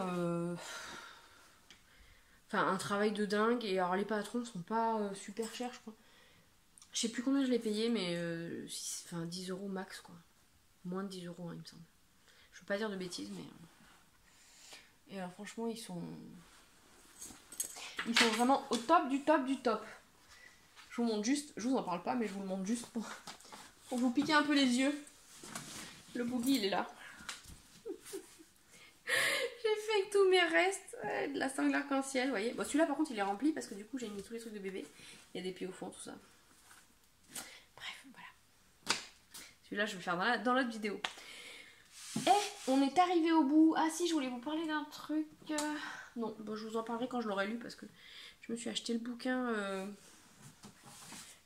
[SPEAKER 1] un travail de dingue. Et alors les patrons sont pas super chers je crois. Je sais plus combien je l'ai payé, mais 10 € max quoi. Moins de 10 € hein, il me semble. Je veux pas dire de bêtises, mais. Et alors franchement ils sont vraiment au top du top du top. Je vous montre juste, je vous en parle pas, mais je vous le montre juste pour vous piquer un peu les yeux. Le boogie il est là. J'ai fait avec tous mes restes de la sangle arc-en-ciel, vous voyez. Bon celui-là par contre il est rempli parce que du coup j'ai mis tous les trucs de bébé. Il y a des pieds au fond, tout ça. Bref, voilà. Celui-là je vais le faire dans l'autre vidéo. On est arrivé au bout. Ah si, je voulais vous parler d'un truc. Non, bon, je vous en parlerai quand je l'aurai lu parce que je me suis acheté le bouquin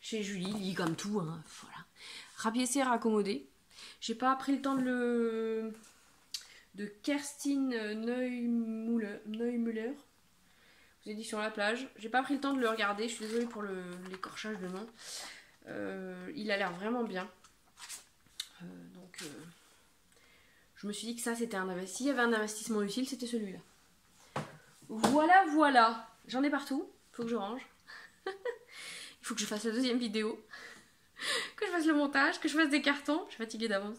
[SPEAKER 1] chez Julie, lit comme tout, hein, voilà. Rapiécer et raccommoder. J'ai pas pris le temps de Kerstin Neumüller. Aux éditions La Plage. J'ai pas pris le temps de le regarder, je suis désolée pour l'écorchage de nom. Il a l'air vraiment bien. Donc je me suis dit que ça c'était un investissement. S'il y avait un investissement utile, c'était celui-là. Voilà. J'en ai partout. Faut que je range. Il faut que je fasse la deuxième vidéo. Que je fasse le montage, que je fasse des cartons. Je suis fatiguée d'avance.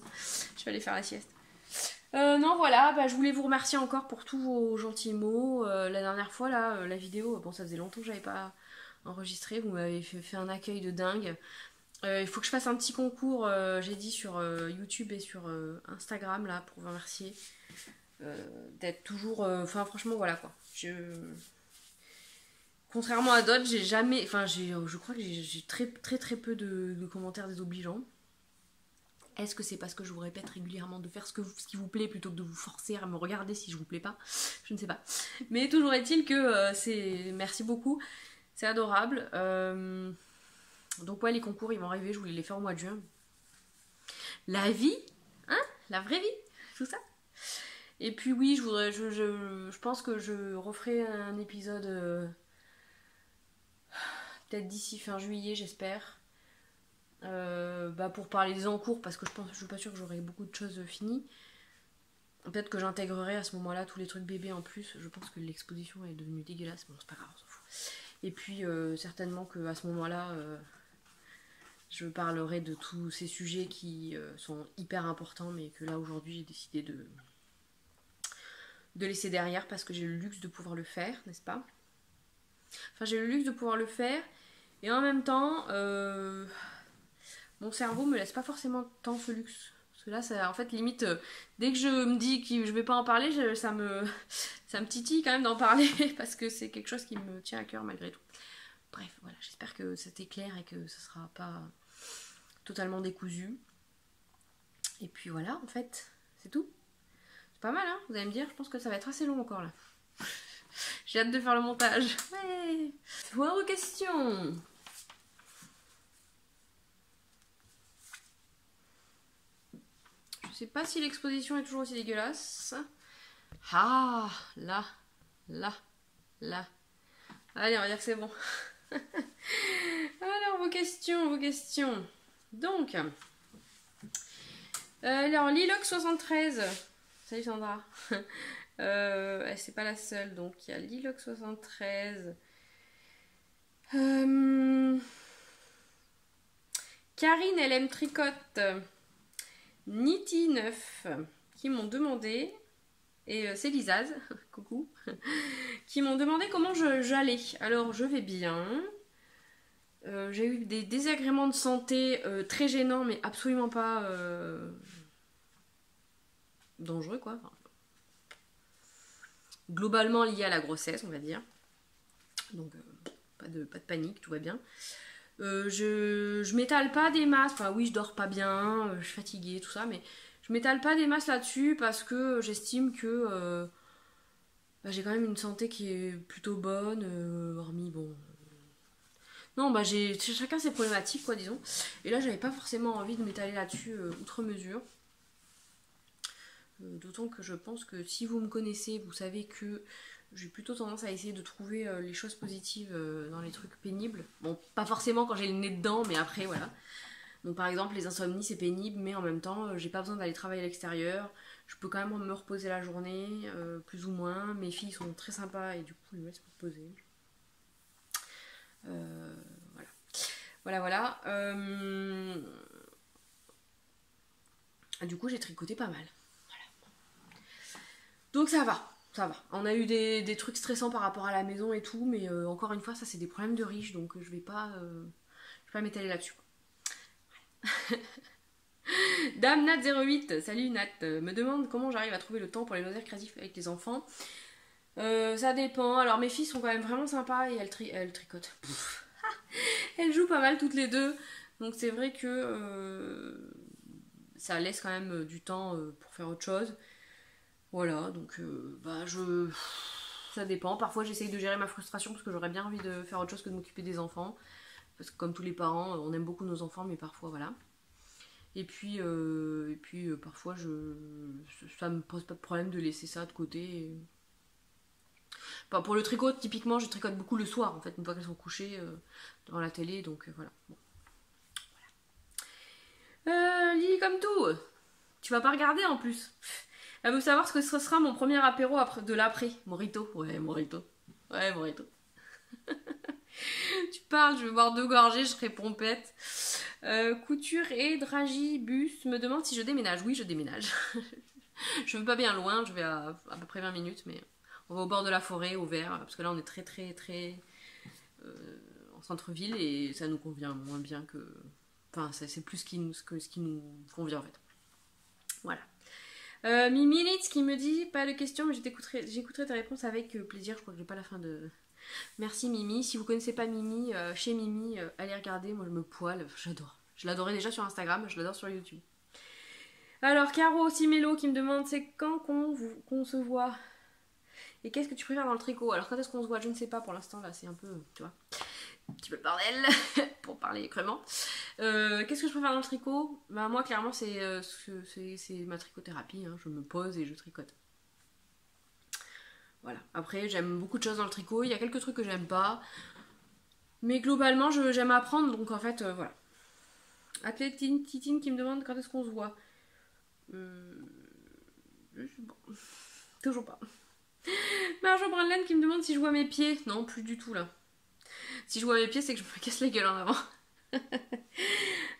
[SPEAKER 1] Je vais aller faire la sieste. Non, voilà, bah, je voulais vous remercier encore pour tous vos gentils mots. La dernière fois, là, la vidéo, bon, ça faisait longtemps que j'avais pas enregistré. Vous m'avez fait un accueil de dingue. Il faut que je fasse un petit concours, j'ai dit, sur YouTube et sur Instagram, là, pour vous remercier. D'être toujours... Enfin, franchement, voilà, quoi. Contrairement à d'autres, j'ai jamais... Enfin, je crois que j'ai très peu de commentaires désobligeants. Est-ce que c'est parce que je vous répète régulièrement de faire ce qui vous plaît plutôt que de vous forcer à me regarder si je vous plais pas? Je ne sais pas. Mais toujours est-il que c'est... Merci beaucoup. C'est adorable. Donc ouais, les concours, ils vont arriver. Je voulais les faire au mois de juin. La vie, hein? La vraie vie, tout ça. Et puis oui, je pense que je referai un épisode peut-être d'ici fin juillet, j'espère. Pour parler des encours, parce que je suis pas sûre que j'aurai beaucoup de choses finies. Peut-être que j'intégrerai à ce moment-là tous les trucs bébés en plus. Je pense que l'exposition est devenue dégueulasse. Bon, c'est pas grave, on s'en fout. Et puis certainement qu'à ce moment-là, je parlerai de tous ces sujets qui sont hyper importants, mais que là aujourd'hui j'ai décidé de laisser derrière parce que j'ai le luxe de pouvoir le faire, n'est-ce pas? Enfin, j'ai le luxe de pouvoir le faire et en même temps, mon cerveau me laisse pas forcément tant ce luxe. Parce que là, ça, en fait, limite, dès que je me dis que je vais pas en parler, ça me titille quand même d'en parler parce que c'est quelque chose qui me tient à cœur malgré tout. Bref, voilà, j'espère que c'était clair et que ce sera pas totalement décousu. Et puis voilà, en fait, c'est tout. pas mal, hein, vous allez me dire. Je pense que ça va être assez long encore là. J'ai hâte de faire le montage. Ouais. Foire aux questions. Je sais pas si l'exposition est toujours aussi dégueulasse. Ah, là. Allez, on va dire que c'est bon. Alors, vos questions. Donc, alors, Lilox73. Salut Sandra. C'est pas la seule, donc il y a Lilox73. Karine, elle aime tricote. Niti9 qui m'ont demandé, et c'est Lisaz, coucou, qui m'ont demandé comment j'allais. Alors, je vais bien. J'ai eu des désagréments de santé très gênants, mais absolument pas dangereux, quoi. Enfin, globalement liés à la grossesse, on va dire. Donc, pas de panique, tout va bien. Je m'étale pas des masses. Enfin, oui, je dors pas bien, je suis fatiguée, tout ça, mais je m'étale pas des masses là-dessus parce que j'estime que j'ai quand même une santé qui est plutôt bonne, hormis, bon... Non, chacun ses problématiques, quoi, disons. Et là, j'avais pas forcément envie de m'étaler là-dessus outre mesure. D'autant que je pense que si vous me connaissez, vous savez que j'ai plutôt tendance à essayer de trouver les choses positives dans les trucs pénibles. Bon, pas forcément quand j'ai le nez dedans, mais après, voilà. Donc par exemple, les insomnies, c'est pénible, mais en même temps, j'ai pas besoin d'aller travailler à l'extérieur. Je peux quand même me reposer la journée, plus ou moins. Mes filles sont très sympas et du coup, elles me laissent me reposer. Voilà. Du coup, j'ai tricoté pas mal. Voilà. Donc ça va. On a eu des trucs stressants par rapport à la maison et tout, mais encore une fois, ça c'est des problèmes de riches, donc je vais pas m'étaler là-dessus. Voilà. Dame Nat08, salut Nat, me demande comment j'arrive à trouver le temps pour les loisirs créatifs avec les enfants. Ça dépend. Alors mes filles sont quand même vraiment sympas et elles tricotent. Elles jouent pas mal toutes les deux, donc c'est vrai que ça laisse quand même du temps pour faire autre chose. Voilà, donc ça dépend. Parfois j'essaye de gérer ma frustration parce que j'aurais bien envie de faire autre chose que de m'occuper des enfants. Parce que comme tous les parents, on aime beaucoup nos enfants, mais parfois voilà. Et puis parfois ça me pose pas de problème de laisser ça de côté. Enfin, pour le tricot, typiquement, je tricote beaucoup le soir en fait, une fois qu'elles sont couchées devant la télé, donc voilà. Bon. Lily comme tout, tu vas pas regarder en plus. Elle veut savoir ce que ce sera mon premier apéro de l'après. Morito. Ouais, Morito. Tu parles, je vais boire 2 gorgées, je serai pompette. Couture et Dragibus me demande si je déménage. Oui, je déménage. Je veux pas bien loin, je vais à peu près 20 minutes, mais on va au bord de la forêt, au vert, parce que là on est très en centre-ville et ça nous convient moins bien que... Enfin, c'est plus ce qui nous convient en fait. Voilà. Mimi Litz qui me dit pas de questions, mais j'écouterai ta réponse avec plaisir. Je crois que j'ai pas la fin de... Merci Mimi. Si vous connaissez pas Mimi, chez Mimi, allez regarder. Moi je me poile, j'adore. Je l'adorais déjà sur Instagram, je l'adore sur YouTube. Alors Caro Simélo qui me demande c'est quand qu'on se voit et qu'est-ce que tu préfères dans le tricot. Alors quand est-ce qu'on se voit, je ne sais pas pour l'instant là, c'est un peu, tu vois, un petit peu le bordel pour parler crûment. Qu'est-ce que je préfère dans le tricot? Bah moi clairement c'est ma tricothérapie, hein. Je me pose et je tricote. Voilà. Après j'aime beaucoup de choses dans le tricot, il y a quelques trucs que j'aime pas, mais globalement j'aime apprendre, donc en fait voilà. Athlète Titine qui me demande quand est-ce qu'on se voit. Toujours pas. Marjo Brandlen qui me demande si je vois mes pieds. Non, plus du tout là. Si je vois mes pieds, c'est que je me casse la gueule en avant.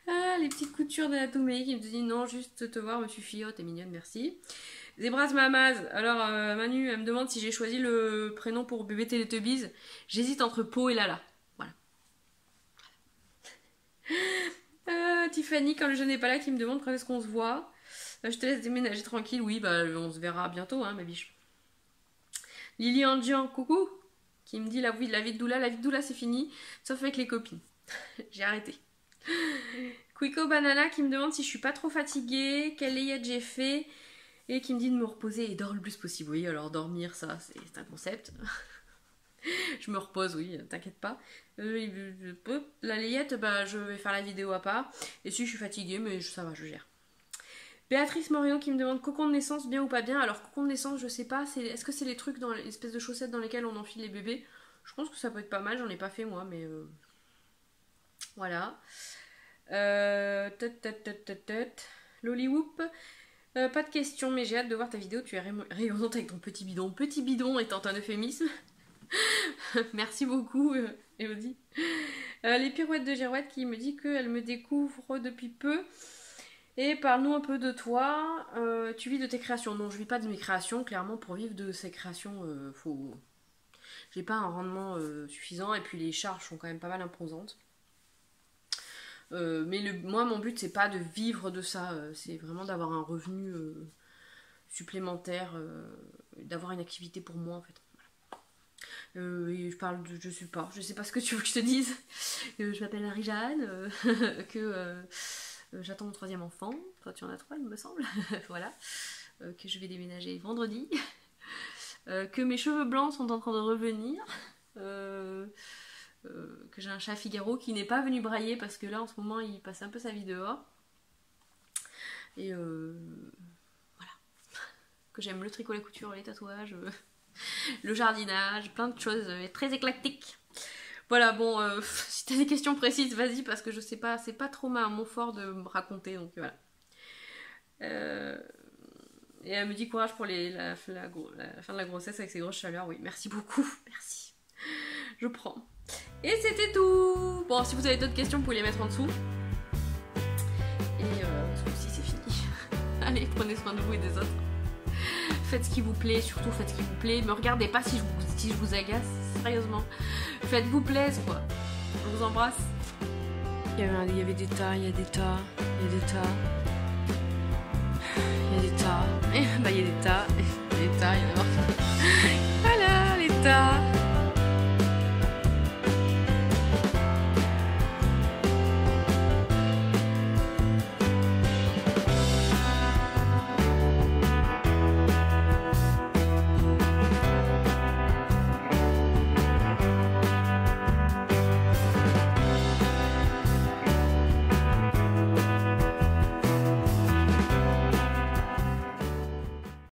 [SPEAKER 1] Ah, les petites coutures d'anatomie qui me disent non, juste te voir me suffit. Oh, t'es mignonne, merci. Zebras Mamaz. Alors, Manu, elle me demande si j'ai choisi le prénom pour bébé Teletubbies. J'hésite entre Po et Lala. Voilà. Tiffany, quand le jeune n'est pas là, qui me demande quand est-ce qu'on se voit. Je te laisse déménager tranquille. Oui, bah on se verra bientôt, hein, ma biche. Lily Andian, coucou, qui me dit la vie de doula, c'est fini, sauf avec les copines. J'ai arrêté. Quico Banana qui me demande si je suis pas trop fatiguée, quelle layette j'ai fait, Et qui me dit de me reposer et dors le plus possible. Oui, alors dormir, ça, c'est un concept. Je me repose, oui, t'inquiète pas. La layette, bah, je vais faire la vidéo à part. Et si je suis fatiguée, mais ça va, je gère. Béatrice Moreno qui me demande cocon de naissance, bien ou pas bien. Alors, cocon de naissance, je sais pas. Est-ce que c'est les trucs dans l'espèce de chaussettes dans lesquelles on enfile les bébés? Je pense que ça peut être pas mal. J'en ai pas fait moi, mais voilà. Lollywoop. Pas de questions, mais j'ai hâte de voir ta vidéo. Tu es rayonnante avec ton petit bidon. Petit bidon étant un euphémisme. Merci beaucoup, Elodie. Les pirouettes de Girouette qui me dit qu'elle me découvre depuis peu. Et parle-nous un peu de toi. Tu vis de tes créations? Non, je vis pas de mes créations. Clairement, pour vivre de ces créations, j'ai pas un rendement suffisant. Et puis les charges sont quand même pas mal imposantes. Mais moi, mon but, c'est pas de vivre de ça. C'est vraiment d'avoir un revenu supplémentaire, d'avoir une activité pour moi, en fait. Et je sais pas ce que tu veux que je te dise. Je m'appelle Marie-Jeanne, que j'attends mon 3e enfant. Toi, tu en as 3, il me semble. Voilà. Que je vais déménager vendredi. Que mes cheveux blancs sont en train de revenir. Que j'ai un chat Figaro qui n'est pas venu brailler parce que là, en ce moment, il passe un peu sa vie dehors. Et voilà. Que j'aime le tricot, la couture, les tatouages... le jardinage, plein de choses très éclectiques. Voilà, bon, si t'as des questions précises, vas-y, parce que je sais pas, c'est pas trop mon fort de me raconter, donc voilà. Et elle me dit courage pour la fin de la grossesse avec ces grosses chaleurs. Oui, merci beaucoup, merci. Je prends. Et c'était tout. Bon, si vous avez d'autres questions, vous pouvez les mettre en dessous. Et ce coup-ci, c'est fini. Allez, prenez soin de vous et des autres. Faites ce qui vous plaît, surtout faites ce qui vous plaît. Me regardez pas si je vous agace, sérieusement. Faites-vous plaisir, quoi. Je vous embrasse. Il y avait des tas, il y a des tas, il y a des tas. Il y a des tas. Et bah il y a des tas, il y a des tas, il y en a marre. Voilà, les tas.